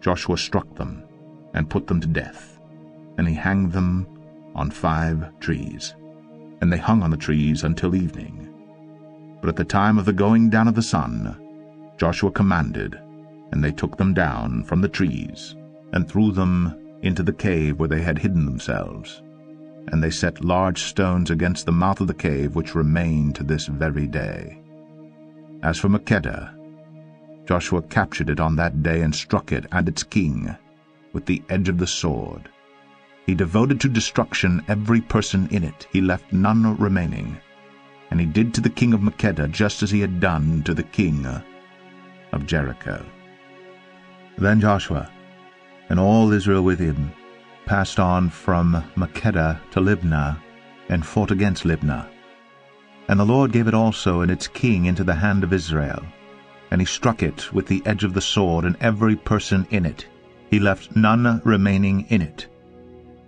Joshua struck them, and put them to death, and he hanged them on 5 trees. And they hung on the trees until evening. But at the time of the going down of the sun, Joshua commanded, and they took them down from the trees, and threw them into the cave where they had hidden themselves. And they set large stones against the mouth of the cave, which remain to this very day. As for Makkedah, Joshua captured it on that day, and struck it and its king with the edge of the sword. He devoted to destruction every person in it. He left none remaining. And he did to the king of Makkedah just as he had done to the king of Jericho. Then Joshua and all Israel with him passed on from Makkedah to Libnah, and fought against Libnah. And the Lord gave it also and its king into the hand of Israel. And he struck it with the edge of the sword, and every person in it. He left none remaining in it.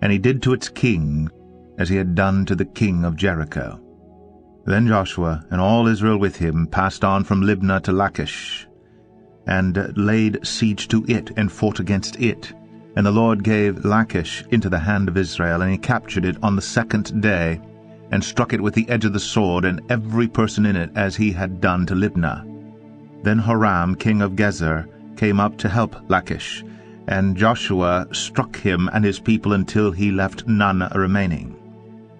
And he did to its king as he had done to the king of Jericho. Then Joshua and all Israel with him passed on from Libnah to Lachish, and laid siege to it, and fought against it. And the Lord gave Lachish into the hand of Israel, and he captured it on the 2nd day, and struck it with the edge of the sword, and every person in it, as he had done to Libnah. Then Horam king of Gezer came up to help Lachish, and Joshua struck him and his people until he left none remaining.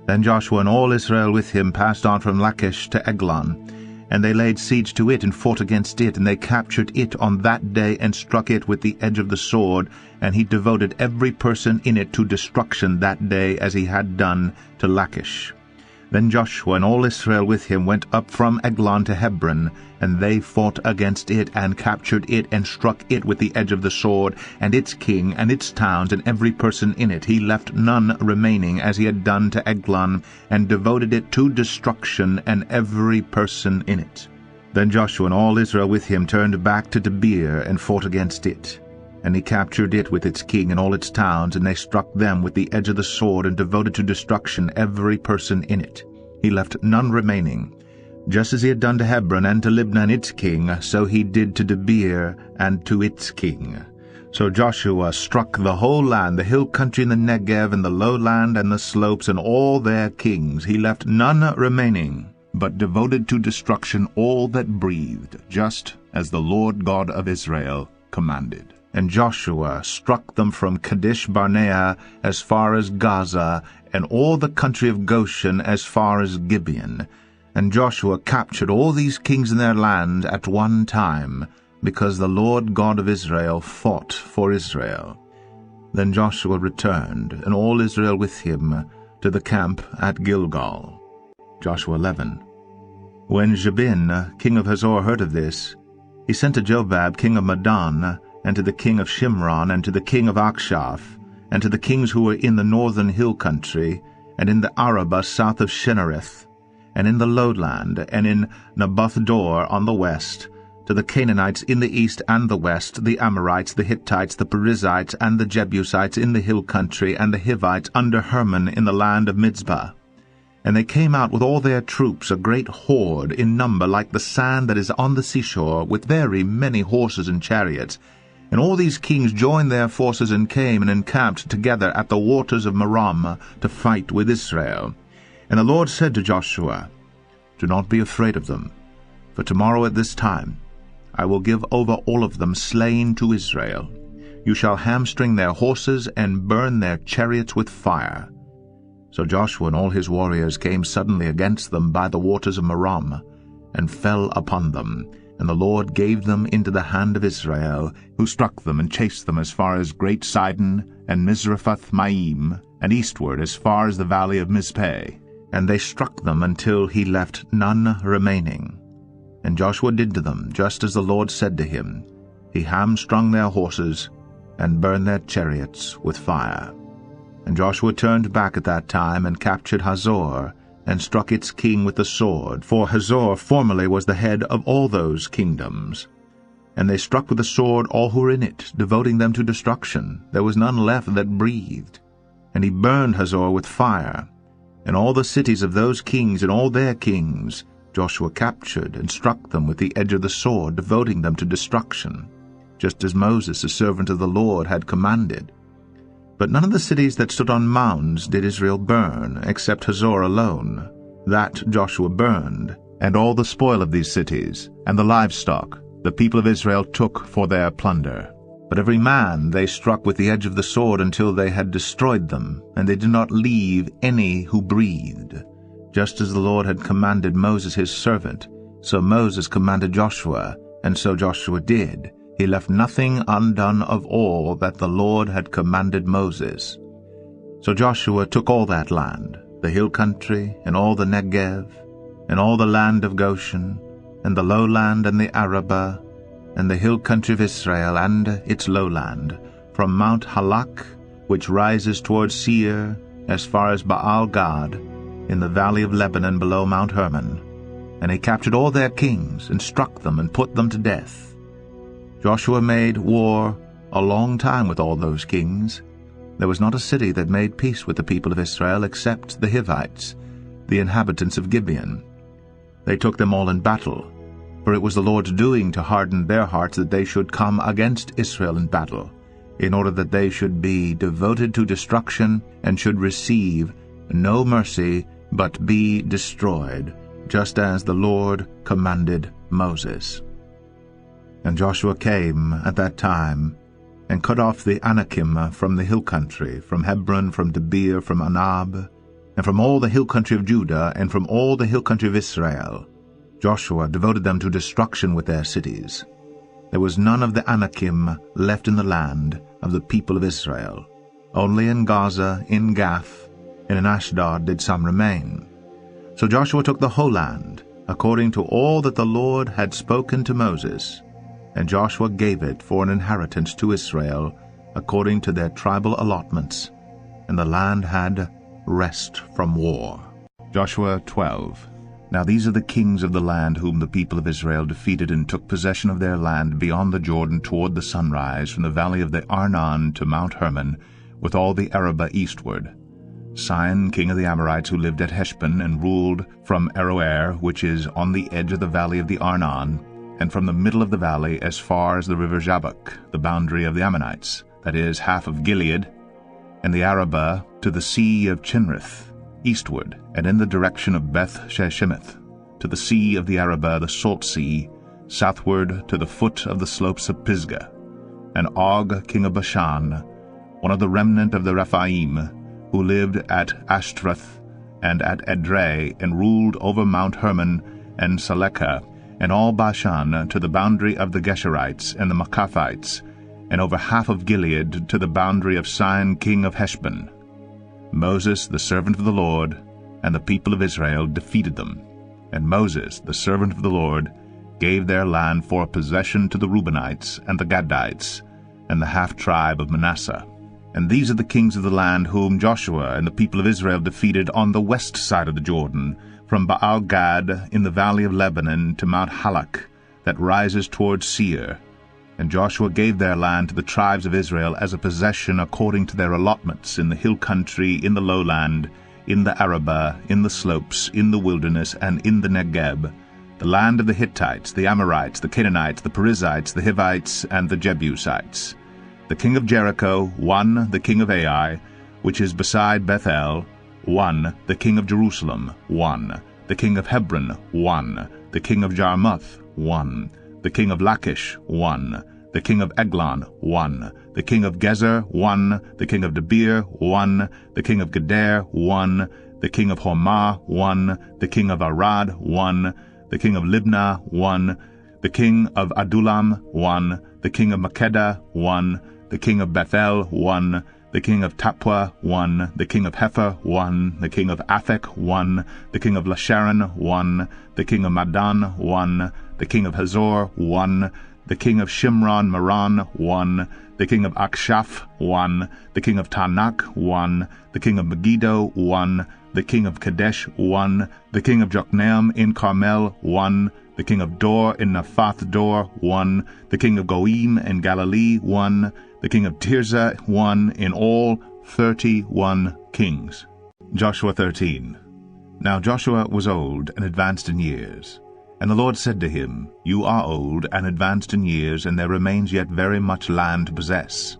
Then Joshua and all Israel with him passed on from Lachish to Eglon, and they laid siege to it, and fought against it, and they captured it on that day, and struck it with the edge of the sword, and he devoted every person in it to destruction that day, as he had done to Lachish. Then Joshua and all Israel with him went up from Eglon to Hebron, and they fought against it, and captured it, and struck it with the edge of the sword, and its king, and its towns, and every person in it. He left none remaining, as he had done to Eglon, and devoted it to destruction, and every person in it. Then Joshua and all Israel with him turned back to Debir, and fought against it. And he captured it with its king and all its towns, and they struck them with the edge of the sword, and devoted to destruction every person in it. He left none remaining. Just as he had done to Hebron and to Libnah and its king, so he did to Debir and to its king. So Joshua struck the whole land, the hill country and the Negev, and the lowland and the slopes, and all their kings. He left none remaining, but devoted to destruction all that breathed, just as the Lord God of Israel commanded. And Joshua struck them from Kadesh Barnea as far as Gaza, and all the country of Goshen as far as Gibeon. And Joshua captured all these kings in their land at one time, because the Lord God of Israel fought for Israel. Then Joshua returned, and all Israel with him, to the camp at Gilgal. Joshua 11. When Jabin, king of Hazor, heard of this, he sent to Jobab, king of Madon, and to the king of Shimron, and to the king of Akshaph, and to the kings who were in the northern hill country, and in the Arabah south of Shinnereth, and in the lowland, and in Naboth-dor on the west, to the Canaanites in the east and the west, the Amorites, the Hittites, the Perizzites, and the Jebusites in the hill country, and the Hivites under Hermon in the land of Mizpah. And they came out with all their troops, a great horde in number like the sand that is on the seashore, with very many horses and chariots. And all these kings joined their forces and came and encamped together at the waters of Merom to fight with Israel. And the Lord said to Joshua, Do not be afraid of them, for tomorrow at this time I will give over all of them slain to Israel. You shall hamstring their horses and burn their chariots with fire. So Joshua and all his warriors came suddenly against them by the waters of Merom, and fell upon them. And the Lord gave them into the hand of Israel, who struck them and chased them as far as Great Sidon and Mizrephath-maim, and eastward as far as the valley of Mizpeh. And they struck them until he left none remaining. And Joshua did to them just as the Lord said to him. He hamstrung their horses and burned their chariots with fire. And Joshua turned back at that time and captured Hazor, and struck its king with the sword, for Hazor formerly was the head of all those kingdoms. And they struck with the sword all who were in it, devoting them to destruction. There was none left that breathed. And he burned Hazor with fire. And all the cities of those kings and all their kings Joshua captured, and struck them with the edge of the sword, devoting them to destruction, just as Moses, the servant of the Lord, had commanded. But none of the cities that stood on mounds did Israel burn, except Hazor alone. That Joshua burned, and all the spoil of these cities, and the livestock, the people of Israel took for their plunder. But every man they struck with the edge of the sword until they had destroyed them, and they did not leave any who breathed. Just as the Lord had commanded Moses his servant, so Moses commanded Joshua, and so Joshua did. He left nothing undone of all that the Lord had commanded Moses. So Joshua took all that land, the hill country, and all the Negev, and all the land of Goshen, and the lowland and the Arabah, and the hill country of Israel and its lowland, from Mount Halak, which rises toward Seir, as far as Baal-gad, in the valley of Lebanon below Mount Hermon. And he captured all their kings, and struck them, and put them to death. Joshua made war a long time with all those kings. There was not a city that made peace with the people of Israel except the Hivites, the inhabitants of Gibeon. They took them all in battle, for it was the Lord's doing to harden their hearts that they should come against Israel in battle, in order that they should be devoted to destruction and should receive no mercy but be destroyed, just as the Lord commanded Moses. And Joshua came at that time, and cut off the Anakim from the hill country, from Hebron, from Debir, from Anab, and from all the hill country of Judah, and from all the hill country of Israel. Joshua devoted them to destruction with their cities. There was none of the Anakim left in the land of the people of Israel. Only in Gaza, in Gath, and in Ashdod did some remain. So Joshua took the whole land, according to all that the Lord had spoken to Moses, and Joshua gave it for an inheritance to Israel, according to their tribal allotments, and the land had rest from war. Joshua 12. Now these are the kings of the land whom the people of Israel defeated and took possession of their land beyond the Jordan toward the sunrise, from the valley of the Arnon to Mount Hermon, with all the Arabah eastward. Sihon, king of the Amorites, who lived at Heshbon and ruled from Aroer, which is on the edge of the valley of the Arnon, and from the middle of the valley as far as the river Jabbok, the boundary of the Ammonites, that is, half of Gilead, and the Arabah to the sea of Chinrith, eastward, and in the direction of Beth-sheshemeth, to the sea of the Arabah, the salt sea, southward to the foot of the slopes of Pisgah, and Og, king of Bashan, one of the remnant of the Rephaim, who lived at Ashtaroth and at Edrei, and ruled over Mount Hermon and Salekah, and all Bashan to the boundary of the Geshurites and the Maacathites, and over half of Gilead to the boundary of Sihon king of Heshbon. Moses, the servant of the Lord, and the people of Israel defeated them. And Moses, the servant of the Lord, gave their land for a possession to the Reubenites and the Gadites, and the half-tribe of Manasseh. And these are the kings of the land whom Joshua and the people of Israel defeated on the west side of the Jordan, from Baal-Gad in the valley of Lebanon to Mount Halak, that rises towards Seir. And Joshua gave their land to the tribes of Israel as a possession according to their allotments, in the hill country, in the lowland, in the Arabah, in the slopes, in the wilderness, and in the Negeb, the land of the Hittites, the Amorites, the Canaanites, the Perizzites, the Hivites, and the Jebusites. The king of Jericho, 1, the king of Ai, which is beside Bethel, 1, the king of Jerusalem, 1, the king of Hebron, 1, the king of Jarmuth, 1, the king of Lachish, 1, the king of Eglon, 1, the king of Gezer, 1, the king of Debir, 1, the king of Geder, 1, the king of Hormah, 1, the king of Arad, 1, the king of Libnah, 1, the king of Adullam, 1, the king of Makkedah, 1, the king of Bethel, 1, the king of Tappuah, 1, the king of Hepher, 1, the king of Aphek, 1, the king of Lasharon, 1, the king of Madon, 1, the king of Hazor, 1, the king of Shimron Meron, 1, the king of Akshaph, 1, the king of Tanakh, 1, the king of Megiddo, 1, the king of Kadesh, 1, the king of Jokneam in Carmel, 1, the king of Dor in Naphath Dor, 1, the king of Goim in Galilee, 1, the king of Tirzah, 1, in all 31 kings. Joshua 13. Now Joshua was old and advanced in years. And the Lord said to him, You are old and advanced in years, and there remains yet very much land to possess.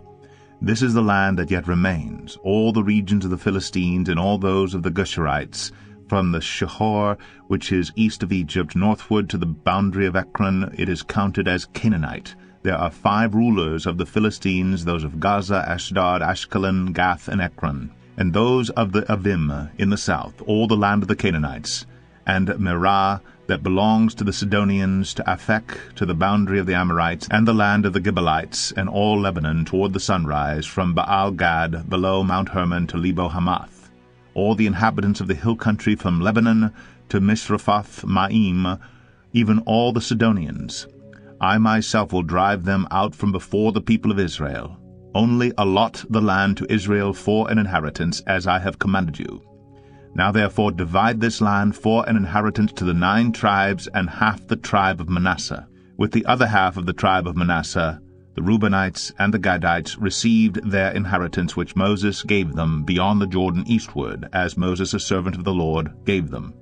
This is the land that yet remains, all the regions of the Philistines and all those of the Geshurites, from the Shihor, which is east of Egypt, northward to the boundary of Ekron. It is counted as Canaanite. There are 5 rulers of the Philistines, those of Gaza, Ashdod, Ashkelon, Gath, and Ekron, and those of the Avim in the south, all the land of the Canaanites, and Merah, that belongs to the Sidonians, to Aphek, to the boundary of the Amorites, and the land of the Gibeonites, and all Lebanon toward the sunrise, from Baal-Gad below Mount Hermon to Lebo-Hamath, all the inhabitants of the hill country from Lebanon to Misrephoth-Maim, even all the Sidonians. I myself will drive them out from before the people of Israel. Only allot the land to Israel for an inheritance, as I have commanded you. Now therefore divide this land for an inheritance to the 9 tribes and half the tribe of Manasseh. With the other half of the tribe of Manasseh, the Reubenites and the Gadites received their inheritance which Moses gave them beyond the Jordan eastward, as Moses, a servant of the Lord, gave them,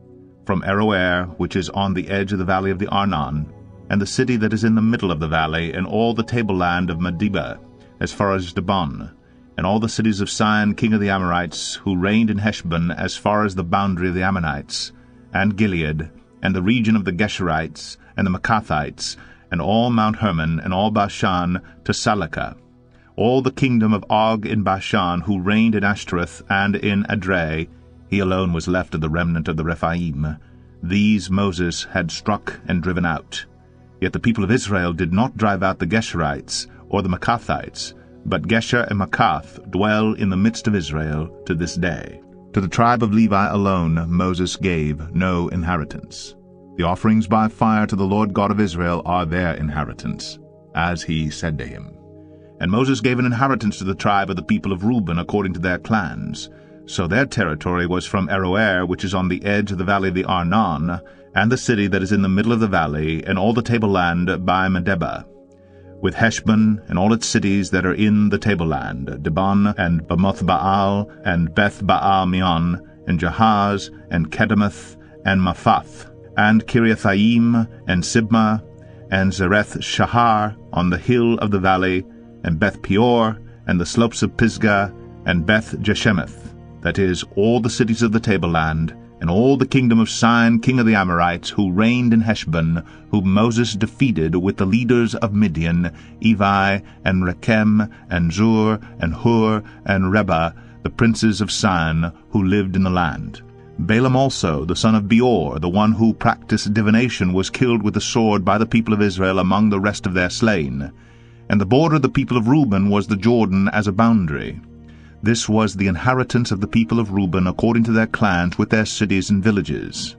from Aroer, which is on the edge of the valley of the Arnon, and the city that is in the middle of the valley, and all the tableland of Medeba, as far as Dibon, and all the cities of Sihon king of the Amorites, who reigned in Heshbon, as far as the boundary of the Ammonites, and Gilead, and the region of the Geshurites, and the Maacathites, and all Mount Hermon, and all Bashan to Salekah, all the kingdom of Og in Bashan, who reigned in Ashtaroth and in Edrei. He alone was left of the remnant of the Rephaim. These Moses had struck and driven out. Yet the people of Israel did not drive out the Geshurites or the Maacathites, but Gesher and Maacath dwell in the midst of Israel to this day. To the tribe of Levi alone Moses gave no inheritance. The offerings by fire to the Lord God of Israel are their inheritance, as he said to him. And Moses gave an inheritance to the tribe of the people of Reuben according to their clans. So their territory was from Aroer, which is on the edge of the valley of the Arnon, and the city that is in the middle of the valley, and all the tableland by Medeba, with Heshbon and all its cities that are in the tableland, Dibon and Bamoth Baal and Beth Baal Meon, and Jahaz and Kedemoth and Maphath, and Kiriathaim and Sibmah, and Zereth Shahar on the hill of the valley, and Beth Peor, and the slopes of Pisgah, and Beth Jeshemeth, that is, all the cities of the tableland, and all the kingdom of Sihon king of the Amorites, who reigned in Heshbon, whom Moses defeated with the leaders of Midian, Evi, and Rechem, and Zur, and Hur, and Reba, the princes of Sihon, who lived in the land. Balaam also, the son of Beor, the one who practiced divination, was killed with the sword by the people of Israel among the rest of their slain. And the border of the people of Reuben was the Jordan as a boundary. This was the inheritance of the people of Reuben according to their clans with their cities and villages.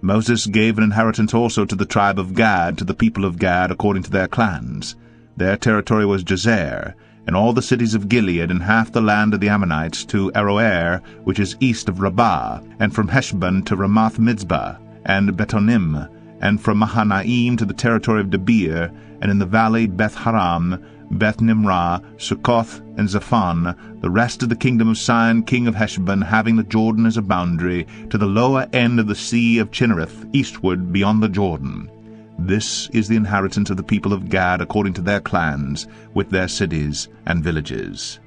Moses gave an inheritance also to the tribe of Gad, to the people of Gad according to their clans. Their territory was Jazer, and all the cities of Gilead, and half the land of the Ammonites, to Aroer, which is east of Rabbah, and from Heshbon to Ramoth Mizpah, and Betonim, and from Mahanaim to the territory of Debir, and in the valley Beth-Haram, Beth-Nimrah, Succoth, and Zaphon, the rest of the kingdom of Sihon king of Heshbon, having the Jordan as a boundary, to the lower end of the sea of Chinnereth, eastward beyond the Jordan. This is the inheritance of the people of Gad according to their clans, with their cities and villages.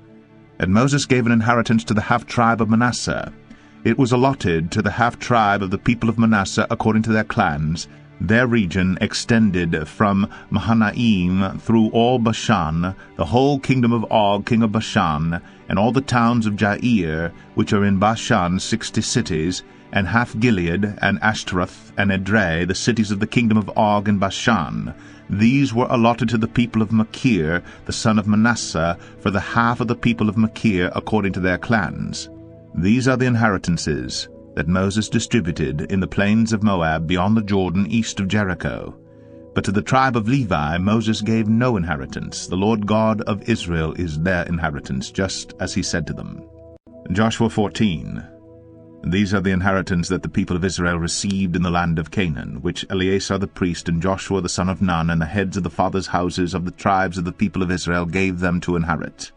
And Moses gave an inheritance to the half-tribe of Manasseh. It was allotted to the half-tribe of the people of Manasseh according to their clans. Their region extended from Mahanaim through all Bashan, the whole kingdom of Og king of Bashan, and all the towns of Jair, which are in Bashan, 60 cities, and half Gilead, and Ashtaroth, and Edrei, the cities of the kingdom of Og in Bashan. These were allotted to the people of Machir, the son of Manasseh, for the half of the people of Machir according to their clans. These are the inheritances that Moses distributed in the plains of Moab beyond the Jordan east of Jericho. But to the tribe of Levi Moses gave no inheritance. The Lord God of Israel is their inheritance, just as he said to them. Joshua 14. These are the inheritance that the people of Israel received in the land of Canaan, which Eleazar the priest and Joshua the son of Nun and the heads of the fathers' houses of the tribes of the people of Israel gave them to inherit.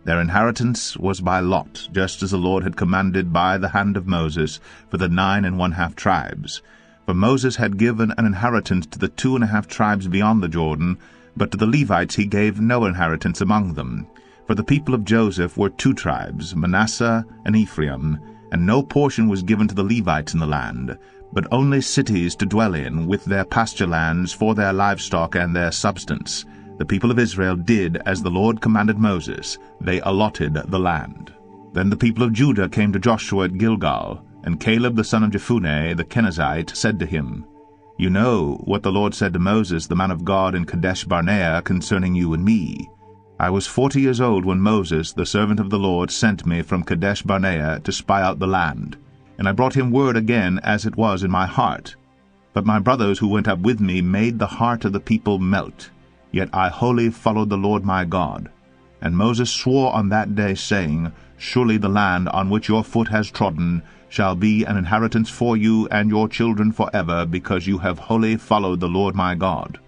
Their inheritance was by lot, just as the Lord had commanded by the hand of Moses, for the 9 1/2 tribes. For Moses had given an inheritance to the 2 1/2 tribes beyond the Jordan, but to the Levites he gave no inheritance among them. For the people of Joseph were 2 tribes, Manasseh and Ephraim, and no portion was given to the Levites in the land, but only cities to dwell in, with their pasture lands for their livestock and their substance. The people of Israel did as the Lord commanded Moses. They allotted the land. Then the people of Judah came to Joshua at Gilgal, and Caleb the son of Jephunneh the Kenizzite said to him, You know what the Lord said to Moses the man of God in Kadesh Barnea concerning you and me. I was 40 years old when Moses, the servant of the Lord, sent me from Kadesh Barnea to spy out the land, and I brought him word again as it was in my heart. But my brothers who went up with me made the heart of the people melt. Yet I wholly followed the Lord my God. And Moses swore on that day, saying, Surely the land on which your foot has trodden shall be an inheritance for you and your children forever, because you have wholly followed the Lord my God.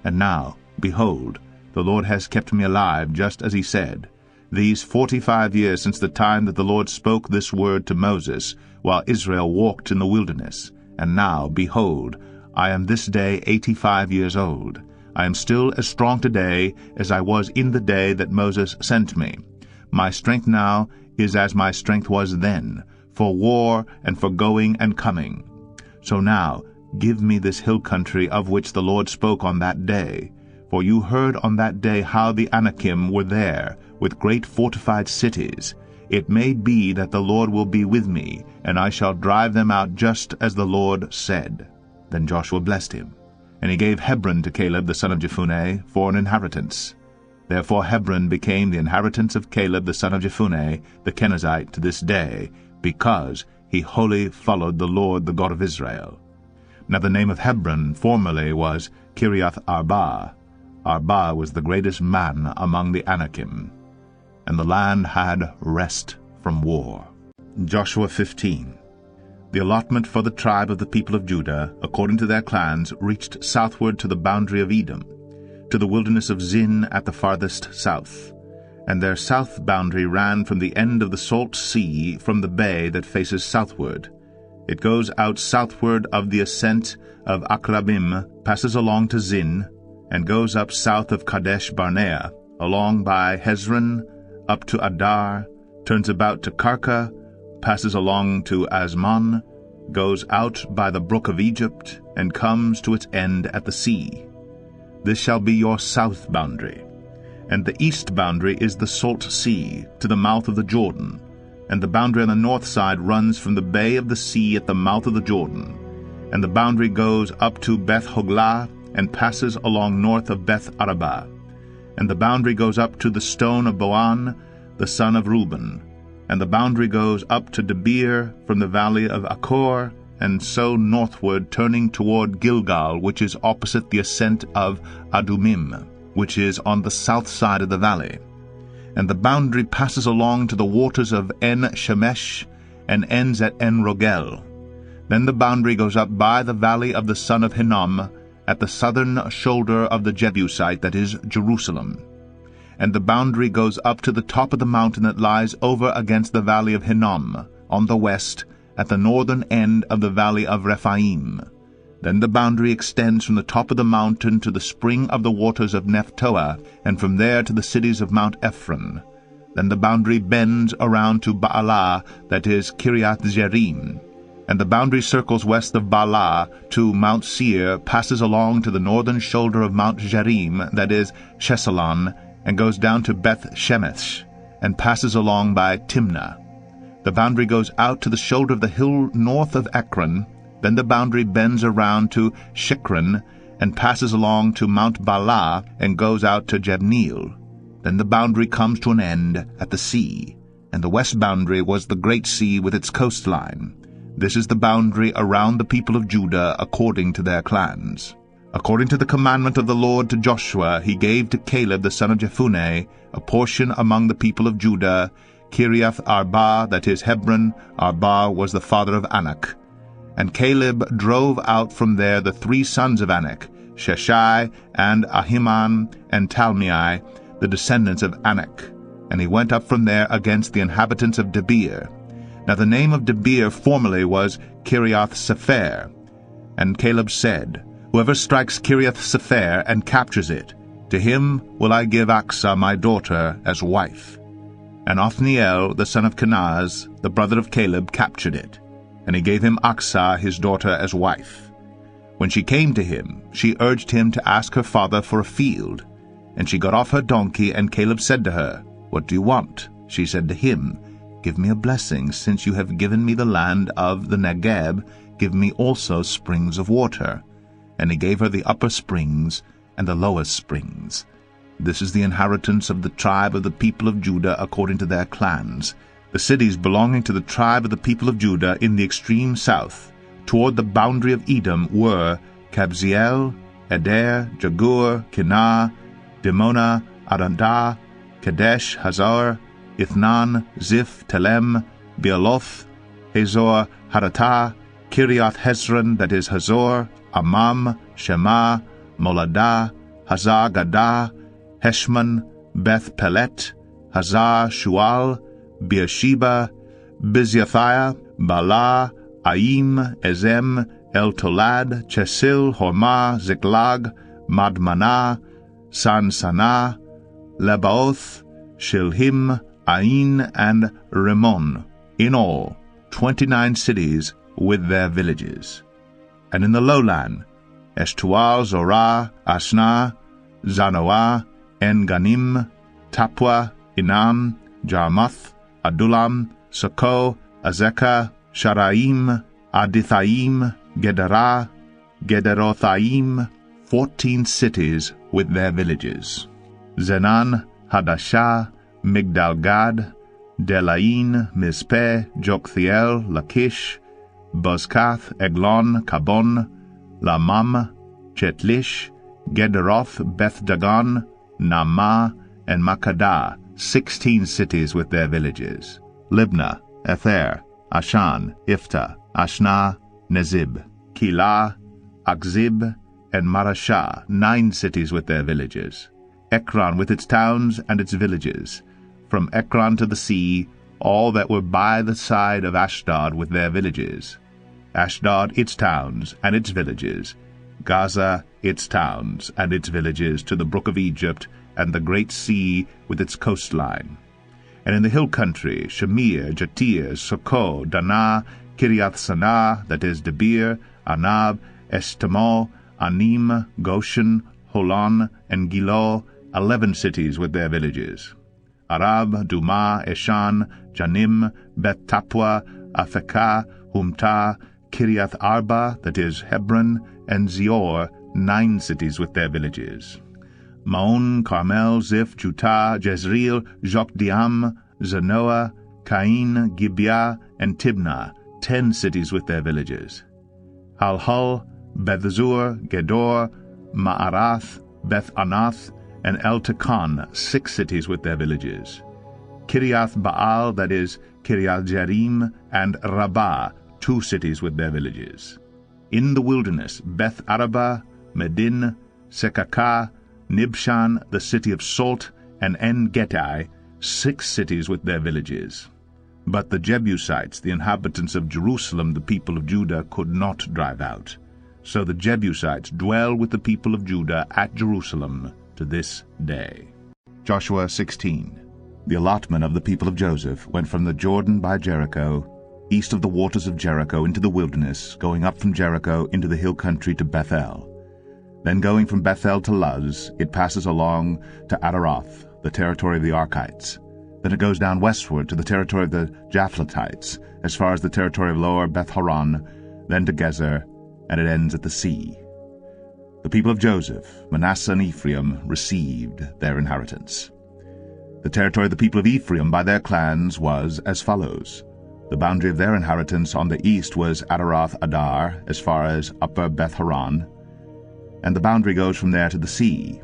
And now, behold, the Lord has kept me alive, just as he said, these 45 years since the time that the Lord spoke this word to Moses, while Israel walked in the wilderness. And now, behold, I am this day 85 years old. I am still as strong today as I was in the day that Moses sent me. My strength now is as my strength was then, for war and for going and coming. So now give me this hill country of which the Lord spoke on that day. For you heard on that day how the Anakim were there, with great fortified cities. It may be that the Lord will be with me, and I shall drive them out just as the Lord said. Then Joshua blessed him. And he gave Hebron to Caleb the son of Jephunneh for an inheritance. Therefore Hebron became the inheritance of Caleb the son of Jephunneh, the Kenizzite, to this day, because he wholly followed the Lord, the God of Israel. Now the name of Hebron formerly was Kiriath Arba. Arba was the greatest man among the Anakim. And the land had rest from war. Joshua 15. The allotment for the tribe of the people of Judah, according to their clans, reached southward to the boundary of Edom, to the wilderness of Zin at the farthest south. And their south boundary ran from the end of the Salt Sea, from the bay that faces southward. It goes out southward of the ascent of Akrabim, passes along to Zin, and goes up south of Kadesh Barnea, along by Hezron, up to Adar, turns about to Karka, passes along to Asmon, goes out by the brook of Egypt, and comes to its end at the sea. This shall be your south boundary. And the east boundary is the Salt Sea, to the mouth of the Jordan, and the boundary on the north side runs from the bay of the sea at the mouth of the Jordan. And the boundary goes up to Beth-Hoglah, and passes along north of Beth-Arabah. And the boundary goes up to the stone of Boan, the son of Reuben. And the boundary goes up to Debir from the valley of Achor, and so northward, turning toward Gilgal, which is opposite the ascent of Adumim, which is on the south side of the valley. And the boundary passes along to the waters of En-Shemesh, and ends at En-Rogel. Then the boundary goes up by the valley of the son of Hinnom, at the southern shoulder of the Jebusite, that is Jerusalem. And the boundary goes up to the top of the mountain that lies over against the valley of Hinnom, on the west, at the northern end of the valley of Rephaim. Then the boundary extends from the top of the mountain to the spring of the waters of Nephtoah, and from there to the cities of Mount Ephron. Then the boundary bends around to Baalah, that is Kiriath Jearim. And the boundary circles west of Baalah to Mount Seir, passes along to the northern shoulder of Mount Jearim, that is Chesalon, and goes down to Beth-Shemesh, and passes along by Timnah. The boundary goes out to the shoulder of the hill north of Ekron. Then the boundary bends around to Shikron, and passes along to Mount Baalah, and goes out to Jabneel. Then the boundary comes to an end at the sea, and the west boundary was the great sea with its coastline. This is the boundary around the people of Judah according to their clans. According to the commandment of the Lord to Joshua, he gave to Caleb the son of Jephunneh a portion among the people of Judah, Kiriath Arba, that is Hebron. Arba was the father of Anak. And Caleb drove out from there the 3 sons of Anak, Sheshai, and Ahiman, and Talmai, the descendants of Anak. And he went up from there against the inhabitants of Debir. Now the name of Debir formerly was Kiriath Sepher. And Caleb said, Whoever strikes Kiriath Sepher and captures it, to him will I give Achsah my daughter as wife. And Othniel the son of Kenaz, the brother of Caleb, captured it, and he gave him Achsah his daughter as wife. When she came to him, she urged him to ask her father for a field. And she got off her donkey, and Caleb said to her, What do you want? She said to him, Give me a blessing, since you have given me the land of the Negeb, give me also springs of water. And he gave her the upper springs and the lowest springs. This is the inheritance of the tribe of the people of Judah according to their clans. The cities belonging to the tribe of the people of Judah in the extreme south, toward the boundary of Edom, were Kabzeel, Eder, Jagur, Kinah, Dimona, Aradah, Kadesh, Hazor, Ithnan, Ziph, Telem, Bealoth, Hazor, Haratah, Kiriath Hezron, that is Hazor, Amam, Shema, Moladah, Hazar Gadah, Heshmon, Beth Pelet, Hazar Shual, Beersheba, Biziathiah, Bala, Aim, Ezem, El Tolad, Chesil, Hormah, Ziklag, Madmanah, Sansannah, Lebaoth, Shilhim, Ain, and Rimmon, in all 29 cities with their villages. And in the lowland, Eshtual, Zorah, Ashnah, Zanoah, En-Ganim, Tapua, Inam, Jarmuth, Adullam, Soko, Azekah, Sharaim, Adithaim, Gederah, Gederothaim, 14 cities with their villages. Zenan, Hadashah, Migdalgad, Delain, Mizpeh, Joktheel, Lachish, Bozkath, Eglon, Kabon, Lamam, Chetlish, Gederoth, Beth-dagon, Naamah, and Makkedah, 16 cities with their villages. Libnah, Ether, Ashan, Iftah, Ashna, Nezib, Keilah, Akzib, and Marashah, 9 cities with their villages. Ekron with its towns and its villages. From Ekron to the sea, all that were by the side of Ashdod with their villages. Ashdod, its towns and its villages. Gaza, its towns and its villages, to the brook of Egypt and the great sea with its coastline. And in the hill country, Shamir, Jatir, Sokoh, Danah, Kiriath-sanah, that is Debir, Anab, Eshtemoh, Anim, Goshen, Holon, and Gilo, 11 cities with their villages. Arab, Dumah, Eshan, Janim, Beth-tapua, Aphekah, Humtah, Kiriath-arba, that is Hebron, and Zior, 9 cities with their villages. Maon, Carmel, Ziph, Jutah, Jezreel, Jokdeam, Zanoah, Cain, Gibeah, and Tibnah, 10 cities with their villages. Halhul, Bethzur, Gedor, Ma'arath, Beth-anath, and El-Tekon, 6 cities with their villages. Kiriath-baal, that is Kiriath-jearim, and Rabbah, 2 cities with their villages. In the wilderness, Beth-araba, Medin, Sekakah, Nibshan, the city of salt, and En-gedi, 6 cities with their villages. But the Jebusites, the inhabitants of Jerusalem, the people of Judah, could not drive out. So the Jebusites dwell with the people of Judah at Jerusalem to this day. Joshua 16. The allotment of the people of Joseph went from the Jordan by Jericho, east of the waters of Jericho, into the wilderness, going up from Jericho into the hill country to Bethel. Then going from Bethel to Luz, it passes along to Adaroth, the territory of the Archites. Then it goes down westward to the territory of the Japhletites, as far as the territory of Lower Beth-horon, then to Gezer, and it ends at the sea. The people of Joseph, Manasseh and Ephraim, received their inheritance. The territory of the people of Ephraim by their clans was as follows. The boundary of their inheritance on the east was Adaroth Adar, as far as Upper Beth-horon, and the boundary goes from there to the sea.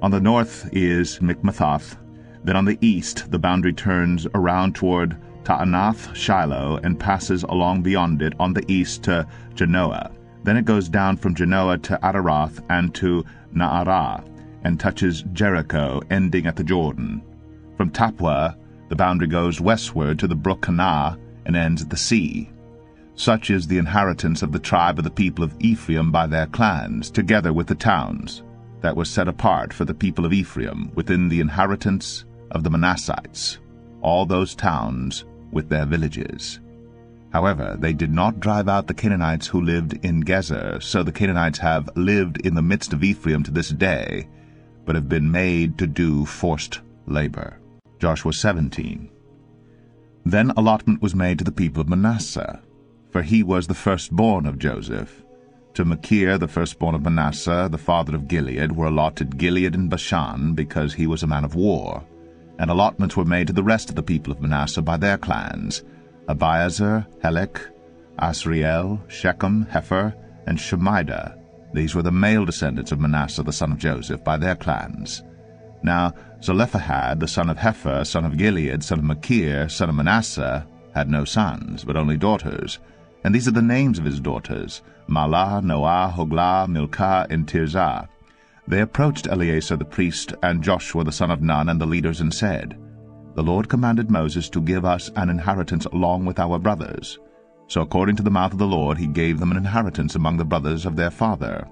On the north is Mikmethoth. Then on the east the boundary turns around toward Taanath Shiloh and passes along beyond it on the east to Genoa. Then it goes down from Genoa to Adaroth and to Naarah, and touches Jericho, ending at the Jordan. From Tapua the boundary goes westward to the brook Kanah and ends at the sea. Such is the inheritance of the tribe of the people of Ephraim by their clans, together with the towns that was set apart for the people of Ephraim within the inheritance of the Manassites, all those towns with their villages. However, they did not drive out the Canaanites who lived in Gezer, so the Canaanites have lived in the midst of Ephraim to this day, but have been made to do forced labor. Joshua 17. Then allotment was made to the people of Manasseh, for he was the firstborn of Joseph. To Machir, the firstborn of Manasseh, the father of Gilead, were allotted Gilead and Bashan, because he was a man of war. And allotments were made to the rest of the people of Manasseh by their clans, Abiezer, Helek, Asriel, Shechem, Hepher, and Shemida. These were the male descendants of Manasseh the son of Joseph by their clans. Now Zelophehad, the son of Hepher, son of Gilead, son of Machir, son of Manasseh, had no sons, but only daughters. And these are the names of his daughters, Mahlah, Noah, Hoglah, Milcah, and Tirzah. They approached Eleazar the priest and Joshua the son of Nun and the leaders and said, The Lord commanded Moses to give us an inheritance along with our brothers. So according to the mouth of the Lord he gave them an inheritance among the brothers of their father.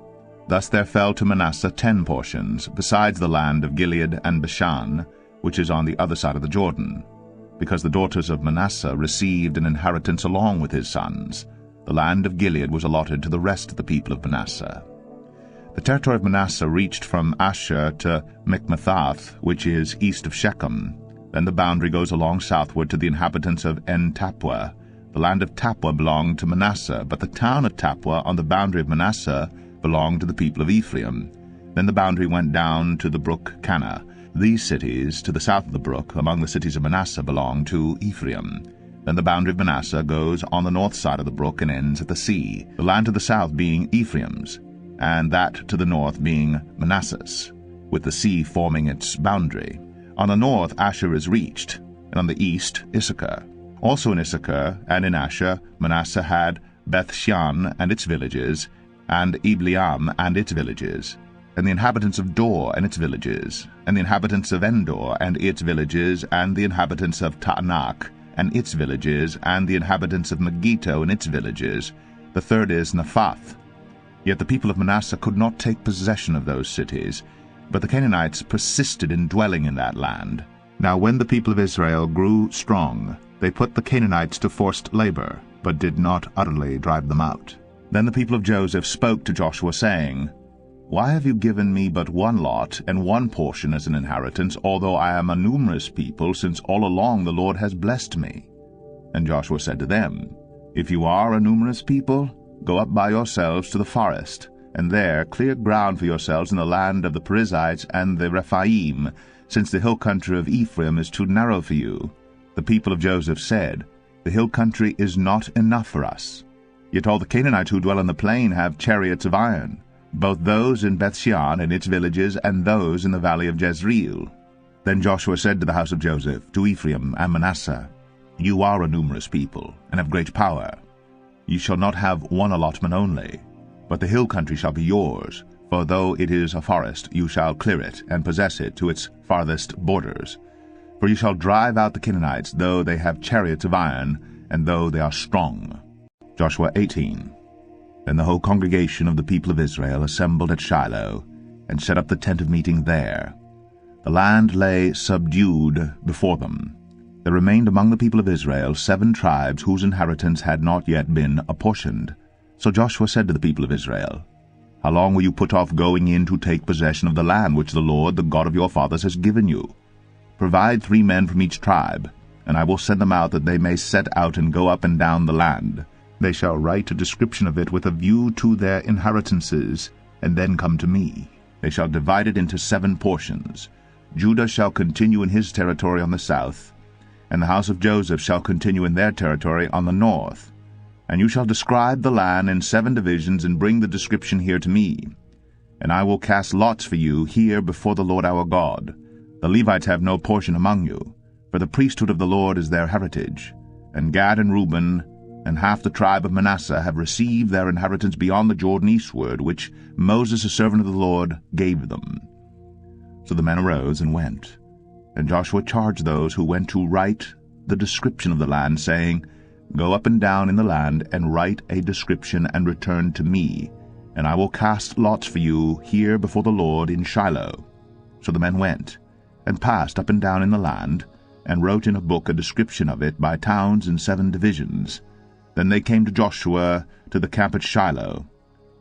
Thus there fell to Manasseh 10 portions, besides the land of Gilead and Bashan, which is on the other side of the Jordan, because the daughters of Manasseh received an inheritance along with his sons. The land of Gilead was allotted to the rest of the people of Manasseh. The territory of Manasseh reached from Asher to Mikmethoth, which is east of Shechem. Then the boundary goes along southward to the inhabitants of En-tapua. The land of Tapua belonged to Manasseh, but the town of Tapua on the boundary of Manasseh belonged to the people of Ephraim. Then the boundary went down to the brook Kanah, These cities to the south of the brook among the cities of Manasseh belong to Ephraim. Then the boundary of Manasseh goes on the north side of the brook and ends at the sea, the land to the south being Ephraim's, and that to the north being Manasseh's, with the sea forming its boundary. On the north Asher is reached, and on the east Issachar. Also in Issachar and in Asher Manasseh had Beth-shean and its villages, and Ibleam and its villages, and the inhabitants of Dor and its villages, and the inhabitants of Endor and its villages, and the inhabitants of Taanach and its villages, and the inhabitants of Megiddo and its villages. The third is Naphath. Yet the people of Manasseh could not take possession of those cities, but the Canaanites persisted in dwelling in that land. Now when the people of Israel grew strong, they put the Canaanites to forced labor, but did not utterly drive them out. Then the people of Joseph spoke to Joshua, saying, Why have you given me but one lot and one portion as an inheritance, although I am a numerous people, since all along the Lord has blessed me? And Joshua said to them, If you are a numerous people, go up by yourselves to the forest, and there clear ground for yourselves in the land of the Perizzites and the Rephaim, since the hill country of Ephraim is too narrow for you. The people of Joseph said, The hill country is not enough for us. Yet all the Canaanites who dwell in the plain have chariots of iron, both those in Beth-shean and its villages, and those in the valley of Jezreel. Then Joshua said to the house of Joseph, to Ephraim and Manasseh, You are a numerous people, and have great power. You shall not have one allotment only, but the hill country shall be yours, for though it is a forest, you shall clear it, and possess it to its farthest borders. For you shall drive out the Canaanites, though they have chariots of iron, and though they are strong. Joshua 18. Then the whole congregation of the people of Israel assembled at Shiloh, and set up the tent of meeting there. The land lay subdued before them. There remained among the people of Israel 7 tribes whose inheritance had not yet been apportioned. So Joshua said to the people of Israel, How long will you put off going in to take possession of the land which the Lord, the God of your fathers, has given you? Provide 3 men from each tribe, and I will send them out that they may set out and go up and down the land. They shall write a description of it with a view to their inheritances, and then come to me. They shall divide it into 7 portions. Judah shall continue in his territory on the south, and the house of Joseph shall continue in their territory on the north. And you shall describe the land in 7 divisions, and bring the description here to me. And I will cast lots for you here before the Lord our God. The Levites have no portion among you, for the priesthood of the Lord is their heritage. And Gad and Reuben and half the tribe of Manasseh have received their inheritance beyond the Jordan eastward, which Moses the servant of the Lord gave them. So the men arose and went. And Joshua charged those who went to write the description of the land, saying, Go up and down in the land, and write a description, and return to me, and I will cast lots for you here before the Lord in Shiloh. So the men went, and passed up and down in the land, and wrote in a book a description of it by towns in 7 divisions. Then they came to Joshua to the camp at Shiloh,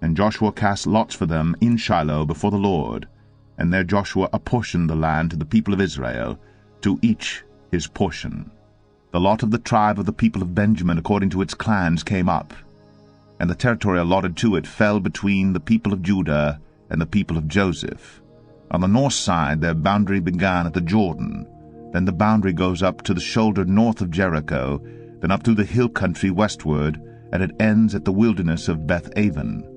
and Joshua cast lots for them in Shiloh before the Lord, and there Joshua apportioned the land to the people of Israel, to each his portion. The lot of the tribe of the people of Benjamin according to its clans came up, and the territory allotted to it fell between the people of Judah and the people of Joseph. On the north side their boundary began at the Jordan, then the boundary goes up to the shoulder north of Jericho, then up through the hill country westward, and it ends at the wilderness of Beth-aven.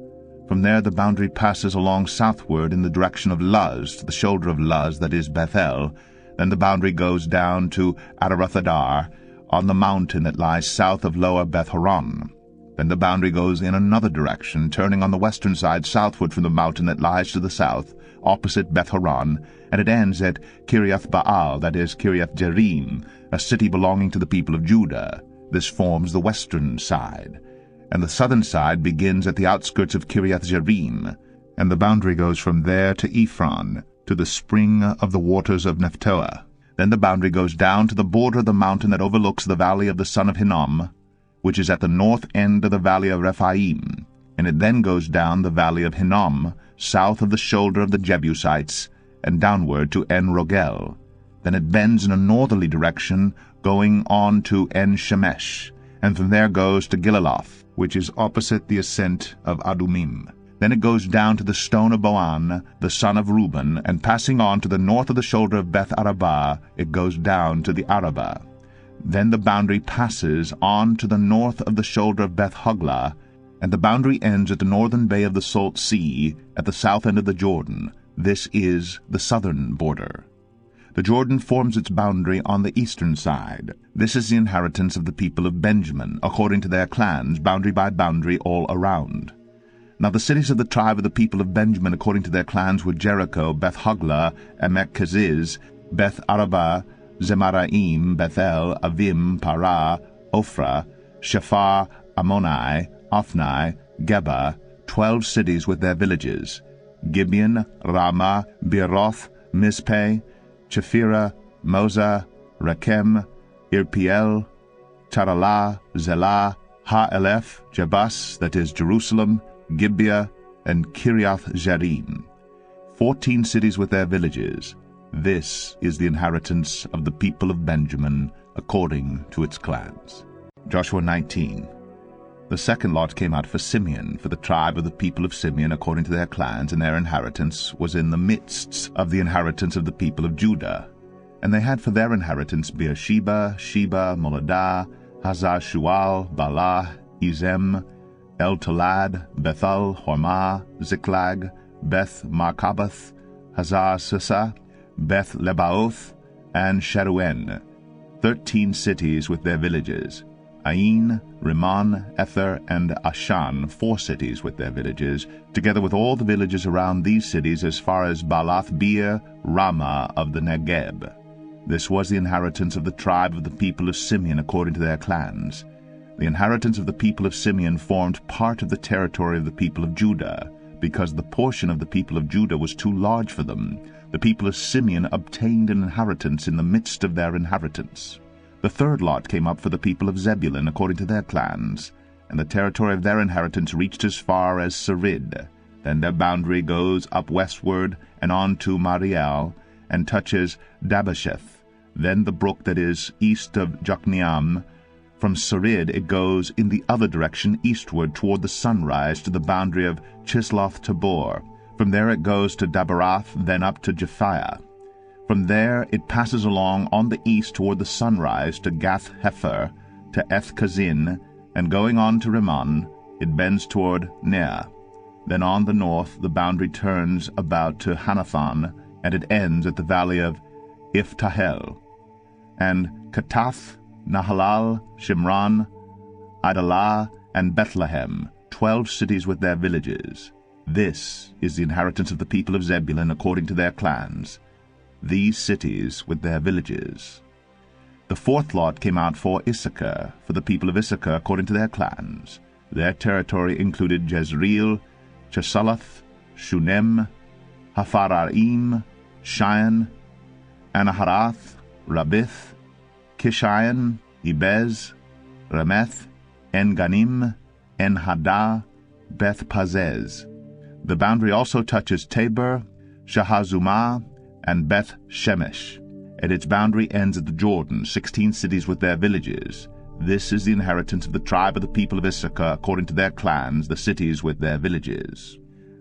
From there the boundary passes along southward in the direction of Luz, to the shoulder of Luz, that is Bethel. Then the boundary goes down to Adarothadar, on the mountain that lies south of Lower Beth-horon. Then the boundary goes in another direction, turning on the western side southward from the mountain that lies to the south, opposite Beth-horon, and it ends at Kiriath-baal, that is Kiriath-jearim, a city belonging to the people of Judah. This forms the western side. And the southern side begins at the outskirts of Kiriath-jearim, and the boundary goes from there to Ephron, to the spring of the waters of Nephtoah. Then the boundary goes down to the border of the mountain that overlooks the valley of the son of Hinnom, which is at the north end of the valley of Rephaim, and it then goes down the valley of Hinnom, south of the shoulder of the Jebusites, and downward to En-rogel. Then it bends in a northerly direction, going on to En-shemesh, and from there goes to Gilaloth, which is opposite the ascent of Adumim. Then it goes down to the stone of Boan, the son of Reuben, and passing on to the north of the shoulder of Beth Arabah, it goes down to the Arabah. Then the boundary passes on to the north of the shoulder of Beth Hoglah, and the boundary ends at the northern bay of the Salt Sea, at the south end of the Jordan. This is the southern border. The Jordan forms its boundary on the eastern side. This is the inheritance of the people of Benjamin, according to their clans, boundary by boundary all around. Now the cities of the tribe of the people of Benjamin, according to their clans, were Jericho, Beth Hoglah, Emek Keziz, Beth Arabah, Zemaraim, Bethel, Avim, Parah, Ophrah, Shephar, Ammoni, Ophni, Geba, 12 cities with their villages, Gibeon, Ramah, Beeroth, Mizpeh, Chephirah, Moza, Rechem, Irpiel, Taralah, Zelah, Ha-Eleph, Jebus, that is Jerusalem, Gibeah, and Kiriath Jearim, 14 cities with their villages. This is the inheritance of the people of Benjamin, according to its clans. Joshua 19. The second lot came out for Simeon, for the tribe of the people of Simeon, according to their clans, and their inheritance was in the midst of the inheritance of the people of Judah. And they had for their inheritance Beersheba, Sheba, Moladah, Hazar-Shual, Balah, Ezem, El-Tolad, Bethel, Hormah, Ziklag, Beth-Markaboth, Hazar-Susa, Beth-Lebaoth, and Sharuhen, 13 cities with their villages. Ain, Rimmon, Ether, and Ashan, 4 cities with their villages, together with all the villages around these cities as far as Baalath-Beer, Ramah of the Negeb. This was the inheritance of the tribe of the people of Simeon according to their clans. The inheritance of the people of Simeon formed part of the territory of the people of Judah. Because the portion of the people of Judah was too large for them, the people of Simeon obtained an inheritance in the midst of their inheritance. The third lot came up for the people of Zebulun according to their clans, and the territory of their inheritance reached as far as Sarid. Then their boundary goes up westward and on to Mariel, and touches Dabbesheth, then the brook that is east of Jokneam. From Sarid it goes in the other direction eastward toward the sunrise to the boundary of Chisloth-Tabor. From there it goes to Daberath, then up to Japhiah. From there it passes along on the east toward the sunrise to Gath-Hepher, to Eth-Kazin, and going on to Rimmon, it bends toward Nea. Then on the north the boundary turns about to Hanathon, and it ends at the valley of Iftahel. And Katath, Nahalal, Shimron, Idalah, and Bethlehem, 12 cities with their villages. This is the inheritance of the people of Zebulun according to their clans, these cities with their villages. The fourth lot came out for Issachar, for the people of Issachar according to their clans. Their territory included Jezreel, Chesulloth, Shunem, Hapharaim, Shion, Anaharath, Rabith, Kishion, Ibez, Remeth, En-Ganim, En-Haddah, Beth-Pazez. The boundary also touches Tabor, Shahazumah, and Beth-Shemesh, and its boundary ends at the Jordan, 16 cities with their villages. This is the inheritance of the tribe of the people of Issachar according to their clans, the cities with their villages.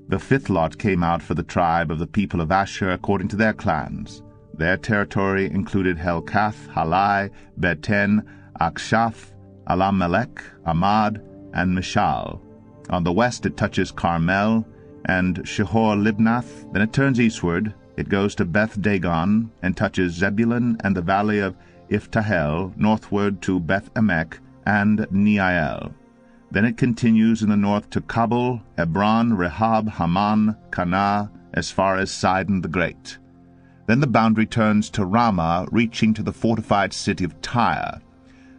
The fifth lot came out for the tribe of the people of Asher according to their clans. Their territory included Helkath, Halai, Beten, Akshaph, Alam-melech, Amad, and Mishal. On the west it touches Carmel and Shihor-Libnath. Then it turns eastward. It goes to Beth-Dagon and touches Zebulun and the valley of Iftahel, northward to Beth-Emek and Neiel. Then it continues in the north to Kabul, Hebron, Rehob, Haman, Cana, as far as Sidon the Great. Then the boundary turns to Ramah, reaching to the fortified city of Tyre.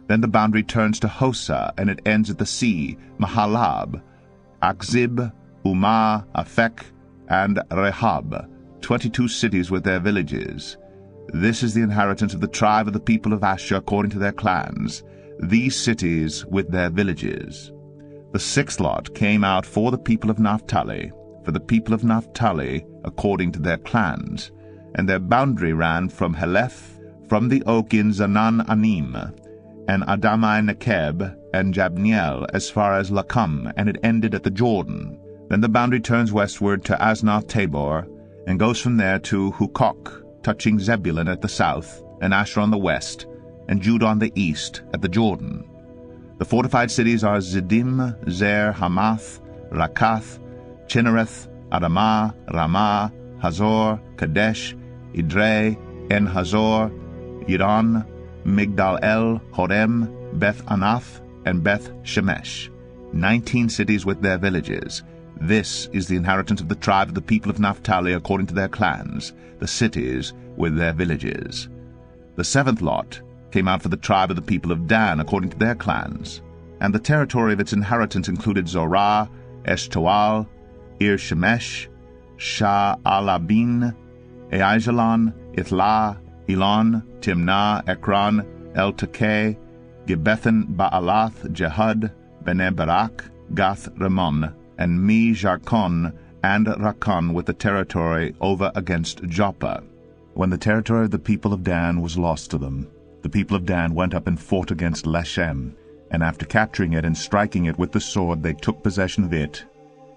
Then the boundary turns to Hosa, and it ends at the sea, Mahalab, Akzib, Umah, Aphek, and Rehob, 22 cities with their villages. This is the inheritance of the tribe of the people of Asher according to their clans, these cities with their villages. The sixth lot came out for the people of Naphtali, for the people of Naphtali according to their clans, and their boundary ran from Heleph, from the oak in Zanan-Anim, and Adamai-Nekeb, and Jabneel, as far as Lakam, and it ended at the Jordan. Then the boundary turns westward to Asnoth-Tabor, and goes from there to Hukok, touching Zebulun at the south, and Asher on the west, and Judah on the east, at the Jordan. The fortified cities are Ziddim, Zer, Hamath, Rakath, Chinnereth, Adamah, Ramah, Hazor, Kadesh, Idrei, En-Hazor, Yidon, Migdal-El, Horem, Beth-Anath, and Beth-Shemesh, 19 cities with their villages. This is the inheritance of the tribe of the people of Naphtali according to their clans, the cities with their villages. The seventh lot came out for the tribe of the people of Dan according to their clans, and the territory of its inheritance included Zorah, Eshtaol, Ir-Shemesh, Sha'alabin, Aijalon, Ithlah, Elon, Timnah, Ekron, El-Takeh, Gibbethon, Baalath, Jehud, Bene Barak, Gath Rimmon, and Me Jarkon and Rakon with the territory over against Joppa. When the territory of the people of Dan was lost to them, the people of Dan went up and fought against Leshem, and after capturing it and striking it with the sword, they took possession of it,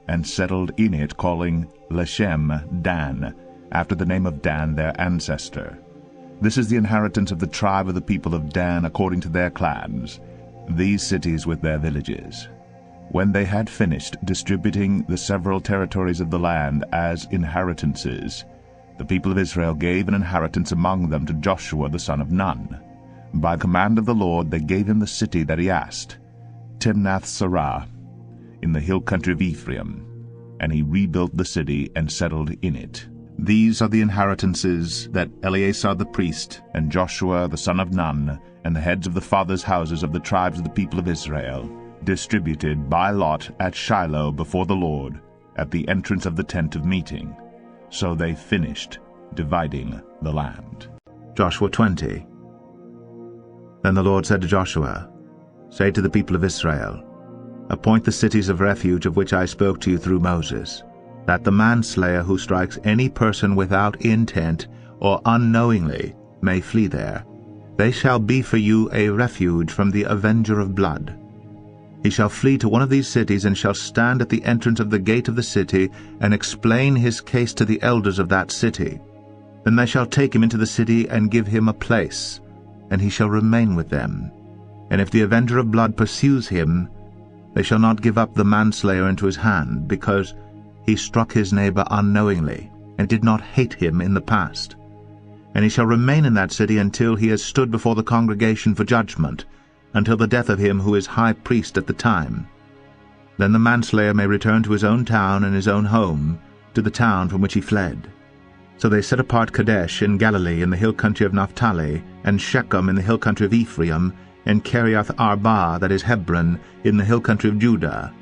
and settled in it, calling Leshem Dan, after the name of Dan their ancestor. This is the inheritance of the tribe of the people of Dan according to their clans, these cities with their villages. When they had finished distributing the several territories of the land as inheritances, the people of Israel gave an inheritance among them to Joshua the son of Nun. By command of the Lord they gave him the city that he asked, Timnath-Serah, in the hill country of Ephraim, and he rebuilt the city and settled in it. These are the inheritances that Eleazar the priest, and Joshua the son of Nun, and the heads of the fathers' houses of the tribes of the people of Israel, distributed by lot at Shiloh before the Lord, at the entrance of the tent of meeting. So they finished dividing the land. Joshua 20. Then the Lord said to Joshua, Say to the people of Israel, Appoint the cities of refuge of which I spoke to you through Moses, that the manslayer who strikes any person without intent or unknowingly may flee there. They shall be for you a refuge from the avenger of blood. He shall flee to one of these cities, and shall stand at the entrance of the gate of the city, and explain his case to the elders of that city. Then they shall take him into the city, and give him a place, and he shall remain with them. And if the avenger of blood pursues him, they shall not give up the manslayer into his hand, because he struck his neighbor unknowingly, and did not hate him in the past. And he shall remain in that city until he has stood before the congregation for judgment, until the death of him who is high priest at the time. Then the manslayer may return to his own town and his own home, to the town from which he fled. So they set apart Kadesh in Galilee in the hill country of Naphtali, and Shechem in the hill country of Ephraim, and Kiriath Arba, that is Hebron, in the hill country of Judah.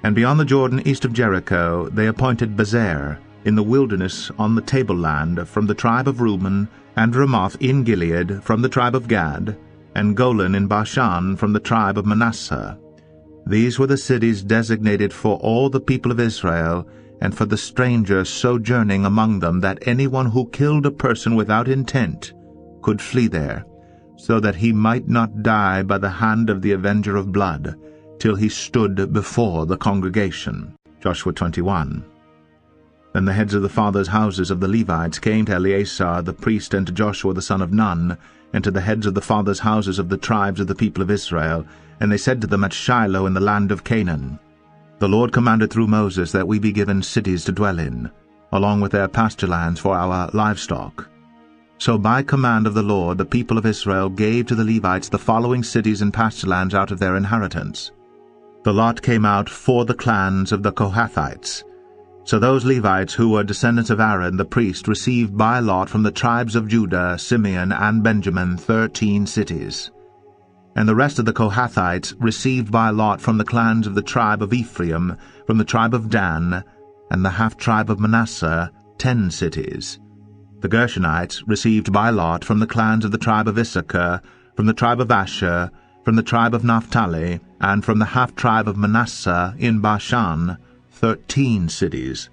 And beyond the Jordan east of Jericho they appointed Bezer, in the wilderness on the tableland, from the tribe of Reuben, and Ramoth in Gilead from the tribe of Gad, and Golan in Bashan from the tribe of Manasseh. These were the cities designated for all the people of Israel, and for the stranger sojourning among them, that anyone who killed a person without intent could flee there, so that he might not die by the hand of the avenger of blood, till he stood before the congregation. Joshua 21. Then the heads of the fathers' houses of the Levites came to Eleazar the priest, and to Joshua the son of Nun, and to the heads of the fathers' houses of the tribes of the people of Israel, and they said to them at Shiloh in the land of Canaan, The Lord commanded through Moses that we be given cities to dwell in, along with their pasture lands for our livestock. So by command of the Lord the people of Israel gave to the Levites the following cities and pasture lands out of their inheritance. The lot came out for the clans of the Kohathites. So those Levites who were descendants of Aaron the priest received by lot from the tribes of Judah, Simeon, and Benjamin 13 cities. And the rest of the Kohathites received by lot from the clans of the tribe of Ephraim, from the tribe of Dan, and the half-tribe of Manasseh 10 cities. The Gershonites received by lot from the clans of the tribe of Issachar, from the tribe of Asher, from the tribe of Naphtali, and from the half-tribe of Manasseh in Bashan 13 cities.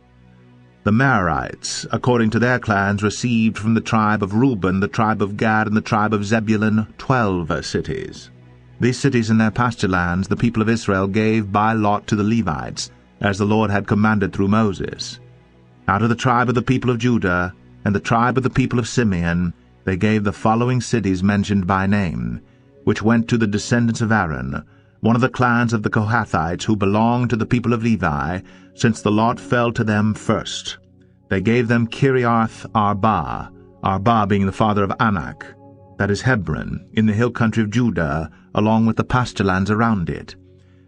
The Merarites, according to their clans, received from the tribe of Reuben, the tribe of Gad, and the tribe of Zebulun 12 cities. These cities and their pasture lands the people of Israel gave by lot to the Levites, as the Lord had commanded through Moses. Out of the tribe of the people of Judah and the tribe of the people of Simeon they gave the following cities mentioned by name, which went to the descendants of Aaron, one of the clans of the Kohathites who belonged to the people of Levi, since the lot fell to them first. They gave them Kiriath Arba, Arba being the father of Anak, that is Hebron, in the hill country of Judah, along with the pasture lands around it.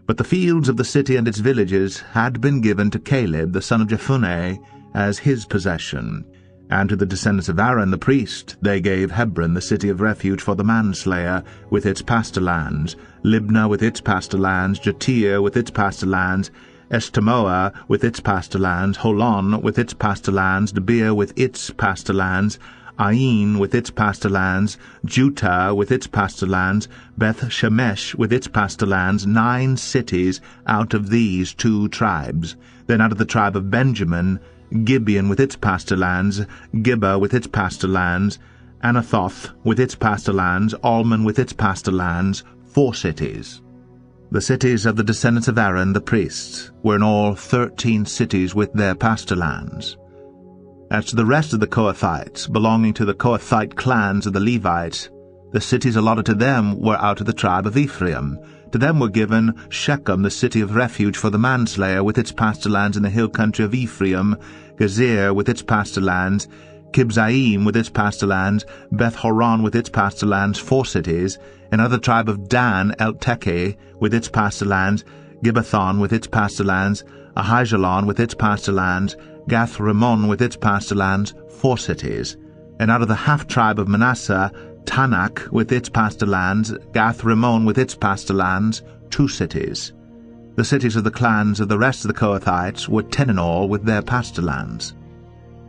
But the fields of the city and its villages had been given to Caleb the son of Jephunneh as his possession. And to the descendants of Aaron the priest they gave Hebron, the city of refuge for the manslayer, with its pasture lands, Libnah with its pasture lands, Jattir with its pasture lands, Eshtemoa with its pasture lands, Holon with its pasture lands, Debir with its pasture lands, Ain with its pasture lands, Juttah with its pasture lands, Beth Shemesh with its pasture lands, 9 cities out of these 2 tribes. Then out of the tribe of Benjamin, Gibeon with its pasture lands, Gibeah with its pasture lands, Anathoth with its pasture lands, Almon with its pasture lands, 4 cities. The cities of the descendants of Aaron the priests were in all 13 cities with their pasture lands. As to the rest of the Kohathites, belonging to the Kohathite clans of the Levites, the cities allotted to them were out of the tribe of Ephraim. To them were given Shechem, the city of refuge for the manslayer, with its pasture lands in the hill country of Ephraim, Gezer with its pasture lands, Kibzaim with its pasture lands, Beth-horon with its pasture lands, 4 cities, and of the tribe of Dan, El-Tekeh with its pasture lands, Gibbethon with its pasture lands, Ahijalon with its pasture lands, Gath-Rimmon with its pasture lands, 4 cities. And out of the half-tribe of Manasseh, Tanakh with its pasture lands, Gath-Rimmon with its pasture lands, 2 cities. The cities of the clans of the rest of the Kohathites were 10 in all with their pasture lands.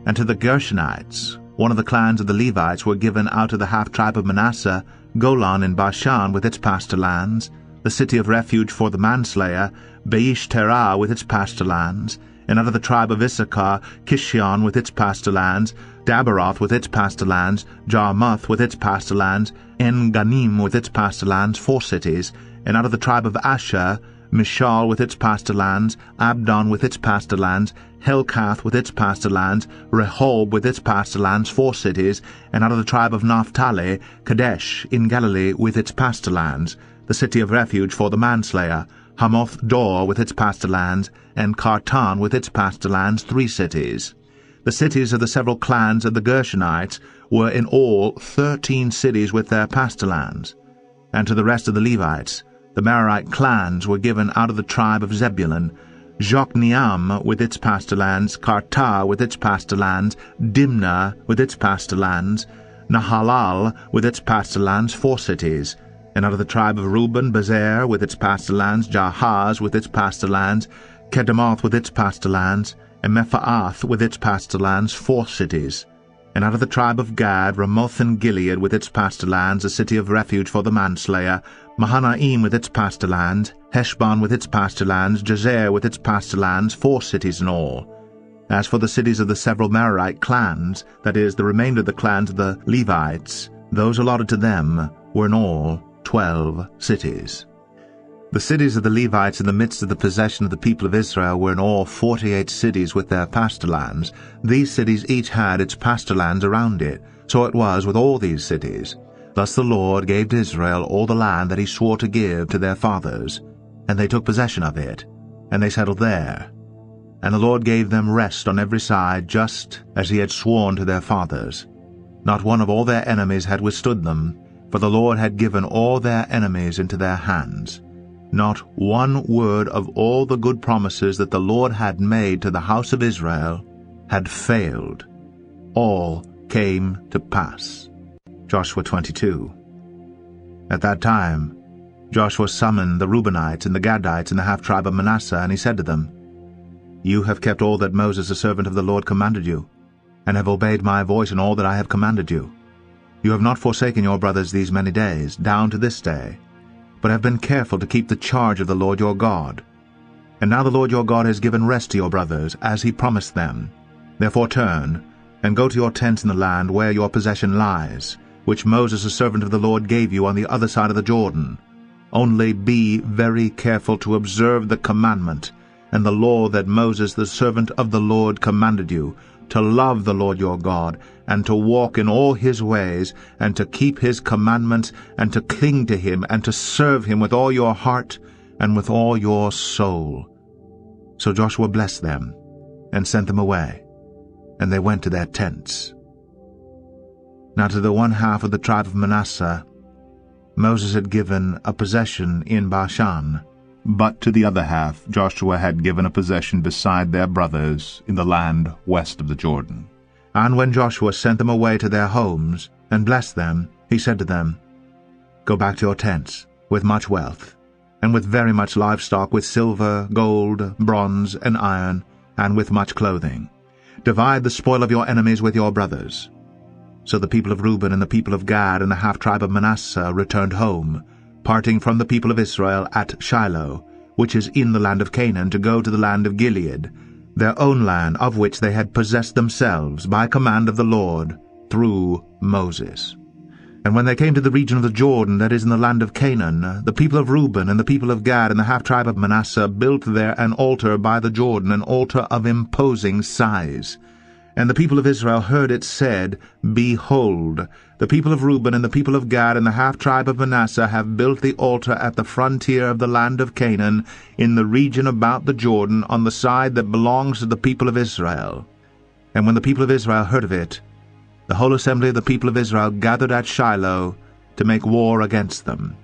And to the Gershonites, one of the clans of the Levites, were given out of the half-tribe of Manasseh, Golan in Bashan with its pasture lands, the city of refuge for the manslayer, Beish Terah with its pasture lands, and out of the tribe of Issachar, Kishion with its pasture lands, Daberoth with its pasture lands, Jarmuth with its pasture lands, En-Ganim with its pasture lands, 4 cities, and out of the tribe of Asher, Mishal with its pasture lands, Abdon with its pasture lands, Helkath with its pasture lands, Rehob with its pasture lands, 4 cities, and out of the tribe of Naphtali, Kadesh in Galilee with its pasture lands, the city of refuge for the manslayer, Hamoth-Dor with its pasture lands, and Kartan with its pasture lands, 3 cities. The cities of the several clans of the Gershonites were in all 13 cities with their pasture lands. And to the rest of the Levites, the Merarite clans were given out of the tribe of Zebulun, Jokneam with its pasture lands, Kartah with its pasture lands, Dimnah with its pasture lands, Nahalal with its pasture lands, 4 cities. And out of the tribe of Reuben, Bezer with its pasture lands, Jahaz with its pasture lands, Kedemoth with its pasture lands, and Mephaath with its pasture lands, 4 cities. And out of the tribe of Gad, Ramoth and Gilead with its pasture lands, a city of refuge for the manslayer, Mahanaim with its pasture lands, Heshbon with its pasture lands, Jazer with its pasture lands, 4 cities in all. As for the cities of the several Merarite clans, that is, the remainder of the clans of the Levites, those allotted to them were in all 12 cities. The cities of the Levites in the midst of the possession of the people of Israel were in all 48 cities with their pasture lands. These cities each had its pasture lands around it. So it was with all these cities. Thus the Lord gave to Israel all the land that he swore to give to their fathers, and they took possession of it, and they settled there. And the Lord gave them rest on every side, just as he had sworn to their fathers. Not one of all their enemies had withstood them, for the Lord had given all their enemies into their hands. Not one word of all the good promises that the Lord had made to the house of Israel had failed. All came to pass. Joshua 22. At that time Joshua summoned the Reubenites and the Gadites and the half-tribe of Manasseh, and he said to them, You have kept all that Moses the servant of the Lord commanded you, and have obeyed my voice in all that I have commanded you. You have not forsaken your brothers these many days, down to this day, but have been careful to keep the charge of the Lord your God. And now the Lord your God has given rest to your brothers, as he promised them. Therefore turn, and go to your tents in the land where your possession lies, which Moses the servant of the Lord gave you on the other side of the Jordan. Only be very careful to observe the commandment, and the law that Moses the servant of the Lord commanded you, to love the Lord your God, and to walk in all his ways, and to keep his commandments, and to cling to him, and to serve him with all your heart and with all your soul. So Joshua blessed them, and sent them away, and they went to their tents. Now to the one half of the tribe of Manasseh Moses had given a possession in Bashan, but to the other half Joshua had given a possession beside their brothers in the land west of the Jordan. And when Joshua sent them away to their homes, and blessed them, he said to them, Go back to your tents, with much wealth, and with very much livestock, with silver, gold, bronze, and iron, and with much clothing. Divide the spoil of your enemies with your brothers. So the people of Reuben and the people of Gad and the half-tribe of Manasseh returned home, parting from the people of Israel at Shiloh, which is in the land of Canaan, to go to the land of Gilead, their own land, of which they had possessed themselves by command of the Lord through Moses. And when they came to the region of the Jordan that is in the land of Canaan, the people of Reuben and the people of Gad and the half-tribe of Manasseh built there an altar by the Jordan, an altar of imposing size. And the people of Israel heard it said, Behold, the people of Reuben and the people of Gad and the half-tribe of Manasseh have built the altar at the frontier of the land of Canaan, in the region about the Jordan, on the side that belongs to the people of Israel. And when the people of Israel heard of it, the whole assembly of the people of Israel gathered at Shiloh to make war against them.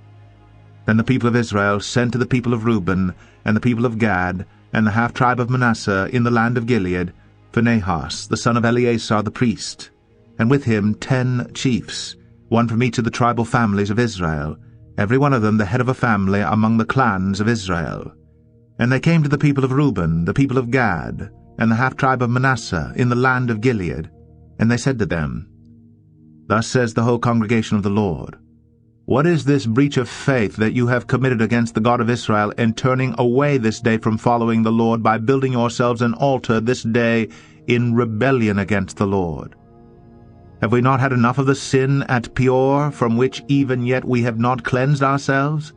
Then the people of Israel sent to the people of Reuben and the people of Gad and the half-tribe of Manasseh in the land of Gilead, Phinehas, the son of Eleazar the priest, and with him 10 chiefs, one from each of the tribal families of Israel, every one of them the head of a family among the clans of Israel. And they came to the people of Reuben, the people of Gad, and the half-tribe of Manasseh in the land of Gilead, and they said to them, Thus says the whole congregation of the Lord, What is this breach of faith that you have committed against the God of Israel in turning away this day from following the Lord by building yourselves an altar this day in rebellion against the Lord? Have we not had enough of the sin at Peor, from which even yet we have not cleansed ourselves,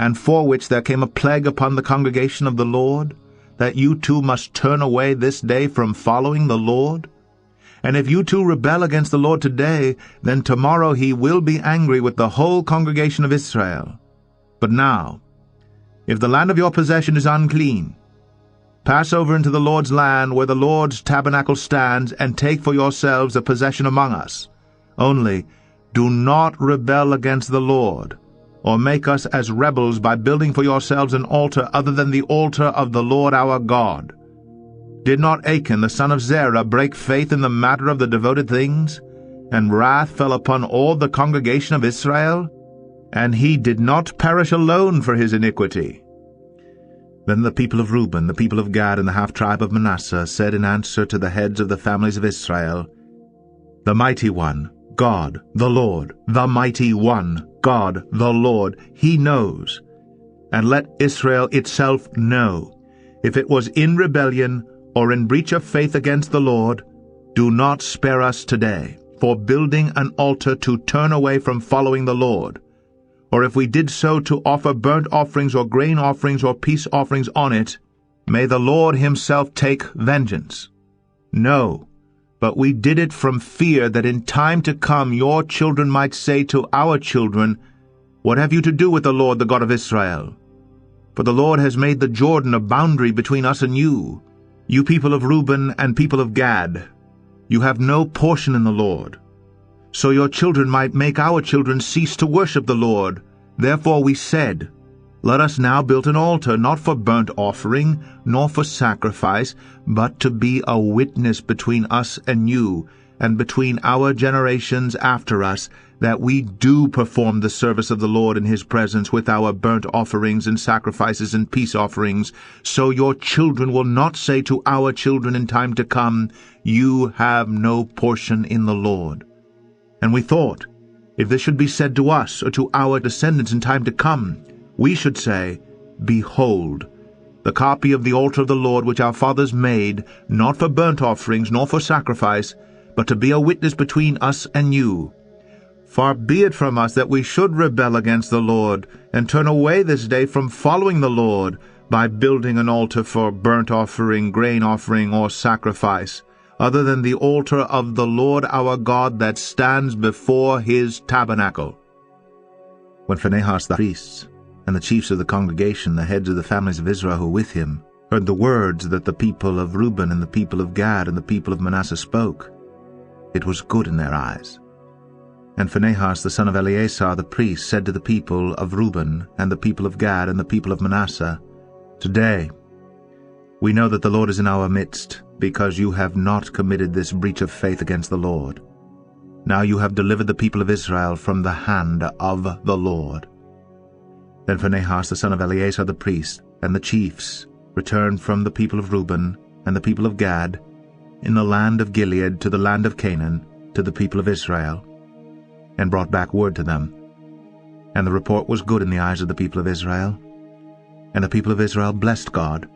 and for which there came a plague upon the congregation of the Lord, that you too must turn away this day from following the Lord? And if you too rebel against the Lord today, then tomorrow he will be angry with the whole congregation of Israel. But now, if the land of your possession is unclean, pass over into the Lord's land where the Lord's tabernacle stands, and take for yourselves a possession among us. Only do not rebel against the Lord, or make us as rebels by building for yourselves an altar other than the altar of the Lord our God. Did not Achan the son of Zerah break faith in the matter of the devoted things? And wrath fell upon all the congregation of Israel? And he did not perish alone for his iniquity. Then the people of Reuben, the people of Gad, and the half-tribe of Manasseh said in answer to the heads of the families of Israel, The mighty one, God, the Lord, the mighty one, God, the Lord, he knows. And let Israel itself know, if it was in rebellion or in breach of faith against the Lord, do not spare us today for building an altar to turn away from following the Lord. Or if we did so to offer burnt offerings or grain offerings or peace offerings on it, may the Lord himself take vengeance. No, but we did it from fear that in time to come your children might say to our children, What have you to do with the Lord, the God of Israel? For the Lord has made the Jordan a boundary between us and you. You people of Reuben and people of Gad, you have no portion in the Lord. So your children might make our children cease to worship the Lord. Therefore we said, Let us now build an altar, not for burnt offering, nor for sacrifice, but to be a witness between us and you, and between our generations after us, that we do perform the service of the Lord in his presence with our burnt offerings and sacrifices and peace offerings, so your children will not say to our children in time to come, You have no portion in the Lord. And we thought, if this should be said to us or to our descendants in time to come, we should say, Behold, the copy of the altar of the Lord which our fathers made, not for burnt offerings nor for sacrifice, but to be a witness between us and you. Far be it from us that we should rebel against the Lord, and turn away this day from following the Lord, by building an altar for burnt offering, grain offering, or sacrifice, other than the altar of the Lord our God that stands before his tabernacle. When Phinehas the priest and the chiefs of the congregation, the heads of the families of Israel who were with him, heard the words that the people of Reuben and the people of Gad and the people of Manasseh spoke, it was good in their eyes. And Phinehas the son of Eleazar the priest said to the people of Reuben and the people of Gad and the people of Manasseh, Today we know that the Lord is in our midst, because you have not committed this breach of faith against the Lord. Now you have delivered the people of Israel from the hand of the Lord. Then Phinehas the son of Eleazar the priest and the chiefs returned from the people of Reuben and the people of Gad in the land of Gilead to the land of Canaan to the people of Israel, and brought back word to them. And the report was good in the eyes of the people of Israel. And the people of Israel blessed God,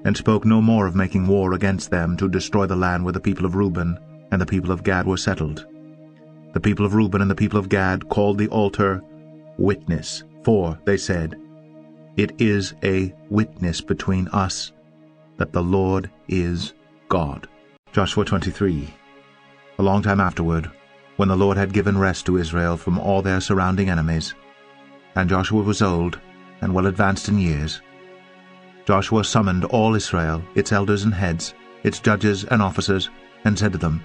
and spoke no more of making war against them to destroy the land where the people of Reuben and the people of Gad were settled. The people of Reuben and the people of Gad called the altar Witness, for, they said, It is a witness between us that the Lord is God. Joshua 23. A long time afterward, when the Lord had given rest to Israel from all their surrounding enemies, and Joshua was old and well advanced in years, Joshua summoned all Israel, its elders and heads, its judges and officers, and said to them,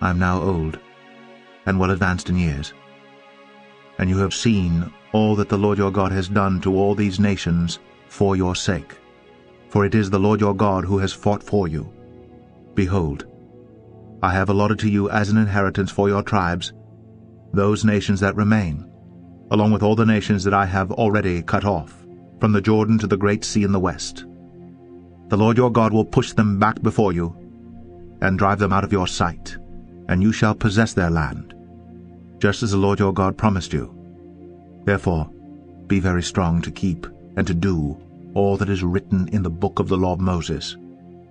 I am now old and well advanced in years, and you have seen all that the Lord your God has done to all these nations for your sake. For it is the Lord your God who has fought for you. Behold, I have allotted to you as an inheritance for your tribes those nations that remain, along with all the nations that I have already cut off, from the Jordan to the great sea in the west. The Lord your God will push them back before you, and drive them out of your sight, and you shall possess their land, just as the Lord your God promised you. Therefore, be very strong to keep and to do all that is written in the book of the law of Moses,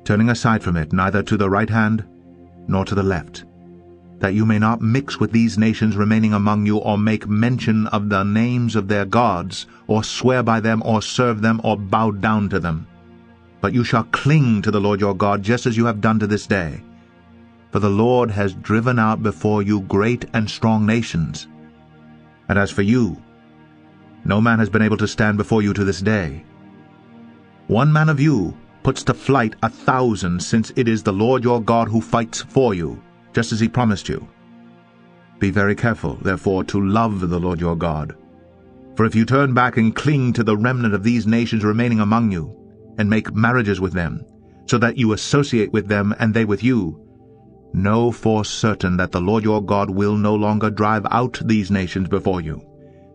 turning aside from it neither to the right hand nor to the left, that you may not mix with these nations remaining among you, or make mention of the names of their gods, or swear by them, or serve them, or bow down to them. But you shall cling to the Lord your God, just as you have done to this day. For the Lord has driven out before you great and strong nations. And as for you, no man has been able to stand before you to this day. One man of you puts to flight 1,000, since it is the Lord your God who fights for you, just as he promised you. Be very careful, therefore, to love the Lord your God. For if you turn back and cling to the remnant of these nations remaining among you, and make marriages with them, so that you associate with them and they with you, know for certain that the Lord your God will no longer drive out these nations before you,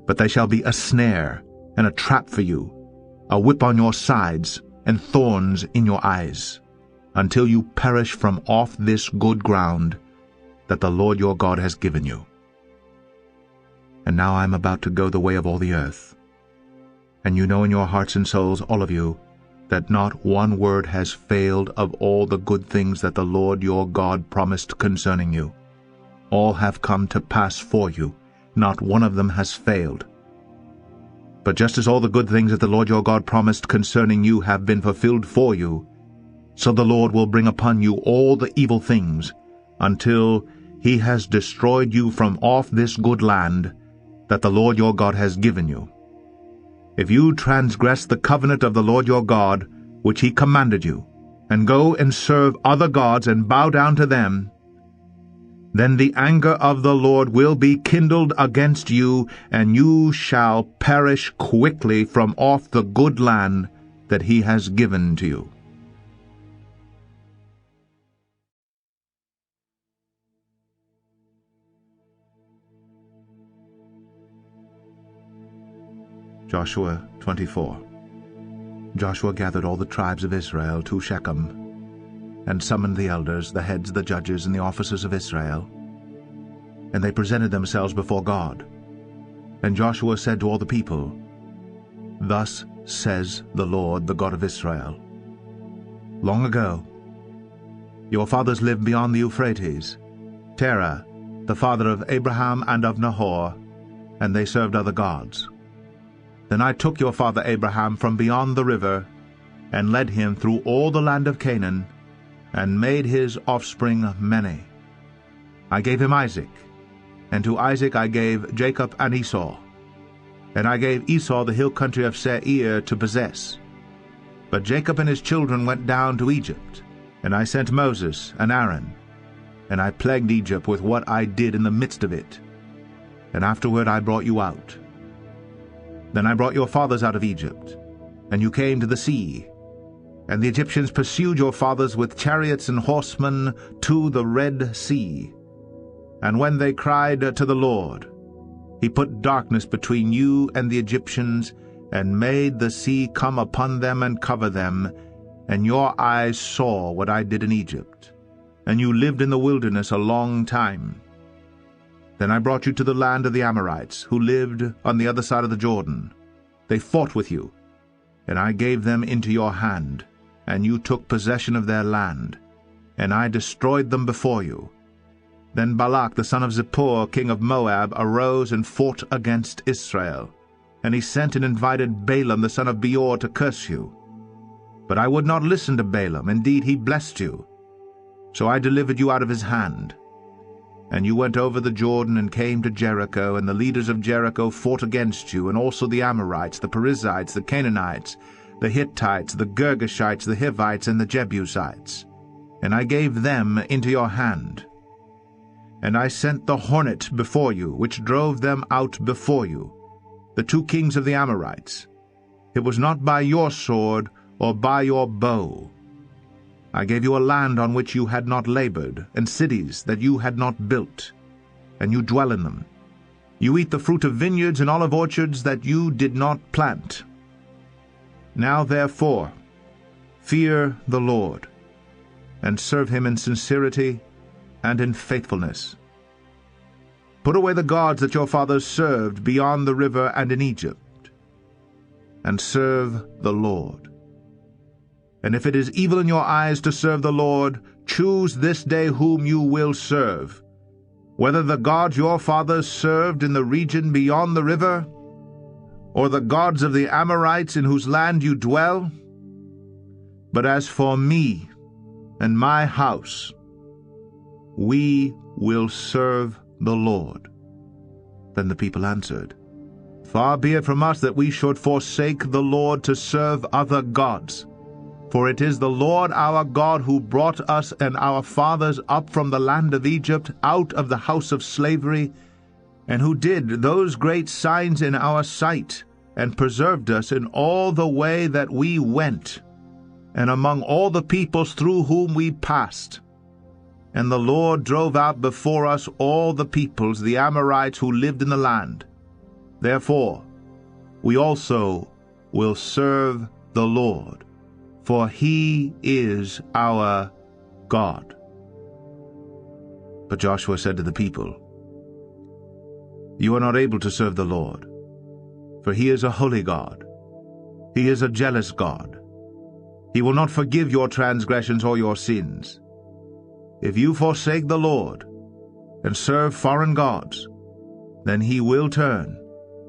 but they shall be a snare and a trap for you, a whip on your sides, and thorns in your eyes, until you perish from off this good ground that the Lord your God has given you. And now I am about to go the way of all the earth. And you know in your hearts and souls, all of you, that not one word has failed of all the good things that the Lord your God promised concerning you. All have come to pass for you, not one of them has failed. But just as all the good things that the Lord your God promised concerning you have been fulfilled for you, so the Lord will bring upon you all the evil things, until he has destroyed you from off this good land that the Lord your God has given you. If you transgress the covenant of the Lord your God, which he commanded you, and go and serve other gods and bow down to them, then the anger of the Lord will be kindled against you, and you shall perish quickly from off the good land that he has given to you. Joshua 24. Joshua gathered all the tribes of Israel to Shechem, and summoned the elders, the heads, the judges, and the officers of Israel. And they presented themselves before God. And Joshua said to all the people, Thus says the Lord, the God of Israel, Long ago, your fathers lived beyond the Euphrates, Terah, the father of Abraham and of Nahor, and they served other gods. Then I took your father Abraham from beyond the river, and led him through all the land of Canaan, and made his offspring many. I gave him Isaac, and to Isaac I gave Jacob and Esau. And I gave Esau the hill country of Seir to possess. But Jacob and his children went down to Egypt, and I sent Moses and Aaron, and I plagued Egypt with what I did in the midst of it. And afterward I brought you out. Then I brought your fathers out of Egypt, and you came to the sea. And the Egyptians pursued your fathers with chariots and horsemen to the Red Sea. And when they cried to the Lord, he put darkness between you and the Egyptians, and made the sea come upon them and cover them, and your eyes saw what I did in Egypt. And you lived in the wilderness a long time. Then I brought you to the land of the Amorites, who lived on the other side of the Jordan. They fought with you, and I gave them into your hand, and you took possession of their land, and I destroyed them before you. Then Balak the son of Zippor, king of Moab, arose and fought against Israel, and he sent and invited Balaam the son of Beor to curse you. But I would not listen to Balaam, indeed he blessed you. So I delivered you out of his hand. And you went over the Jordan and came to Jericho, and the leaders of Jericho fought against you, and also the Amorites, the Perizzites, the Canaanites, the Hittites, the Girgashites, the Hivites, and the Jebusites. And I gave them into your hand. And I sent the hornet before you, which drove them out before you, the 2 kings of the Amorites. It was not by your sword or by your bow. I gave you a land on which you had not labored, and cities that you had not built, and you dwell in them. You eat the fruit of vineyards and olive orchards that you did not plant. Now therefore, fear the Lord, and serve him in sincerity and in faithfulness. Put away the gods that your fathers served beyond the river and in Egypt, and serve the Lord. And if it is evil in your eyes to serve the Lord, choose this day whom you will serve, whether the gods your fathers served in the region beyond the river, or the gods of the Amorites in whose land you dwell. But as for me and my house, we will serve the Lord. Then the people answered, Far be it from us that we should forsake the Lord to serve other gods. For it is the Lord our God who brought us and our fathers up from the land of Egypt, out of the house of slavery, and who did those great signs in our sight, and preserved us in all the way that we went, and among all the peoples through whom we passed. And the Lord drove out before us all the peoples, the Amorites who lived in the land. Therefore we also will serve the Lord, for he is our God. But Joshua said to the people, You are not able to serve the Lord, for he is a holy God. He is a jealous God. He will not forgive your transgressions or your sins. If you forsake the Lord and serve foreign gods, then he will turn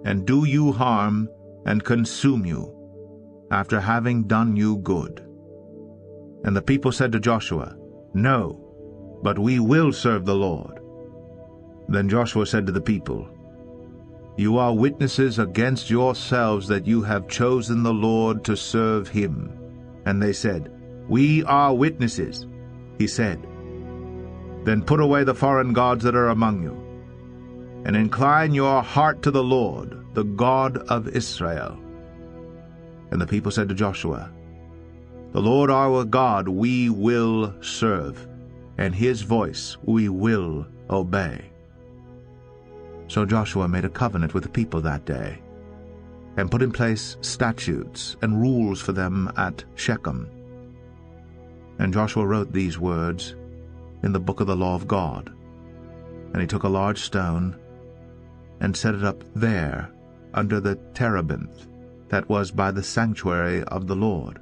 and do you harm and consume you, after having done you good. And the people said to Joshua, No, but we will serve the Lord. Then Joshua said to the people, You are witnesses against yourselves that you have chosen the Lord to serve him. And they said, We are witnesses. He said, Then put away the foreign gods that are among you, and incline your heart to the Lord, the God of Israel. And the people said to Joshua, The Lord our God we will serve, and his voice we will obey. So Joshua made a covenant with the people that day, and put in place statutes and rules for them at Shechem. And Joshua wrote these words in the book of the law of God. And he took a large stone and set it up there under the terebinth that was by the sanctuary of the Lord.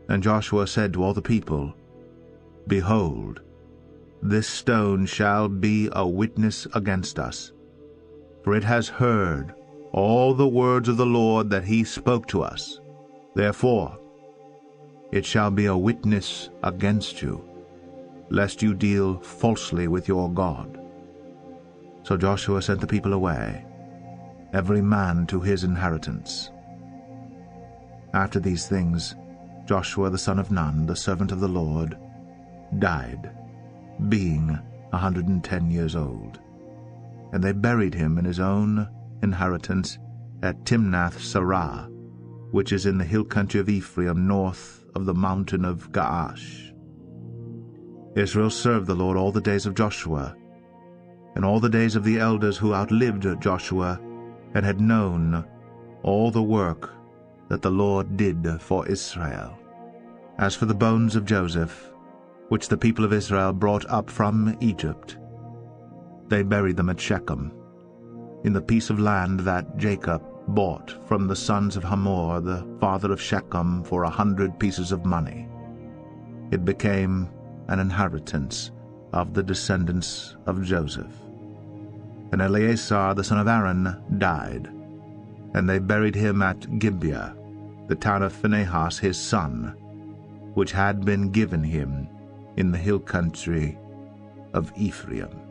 And Joshua said to all the people, Behold, this stone shall be a witness against us, for it has heard all the words of the Lord that he spoke to us. Therefore it shall be a witness against you, lest you deal falsely with your God. So Joshua sent the people away, every man to his inheritance. After these things, Joshua the son of Nun, the servant of the Lord, died, being 110 years old. And they buried him in his own inheritance at Timnath-Serah, which is in the hill country of Ephraim, north of the mountain of Gaash. Israel served the Lord all the days of Joshua, and all the days of the elders who outlived Joshua, and had known all the work that the Lord did for Israel. As for the bones of Joseph, which the people of Israel brought up from Egypt, they buried them at Shechem, in the piece of land that Jacob bought from the sons of Hamor, the father of Shechem, for 100 pieces of money. It became an inheritance of the descendants of Joseph. And Eleazar the son of Aaron died, and they buried him at Gibeah, the town of Phinehas his son, which had been given him in the hill country of Ephraim.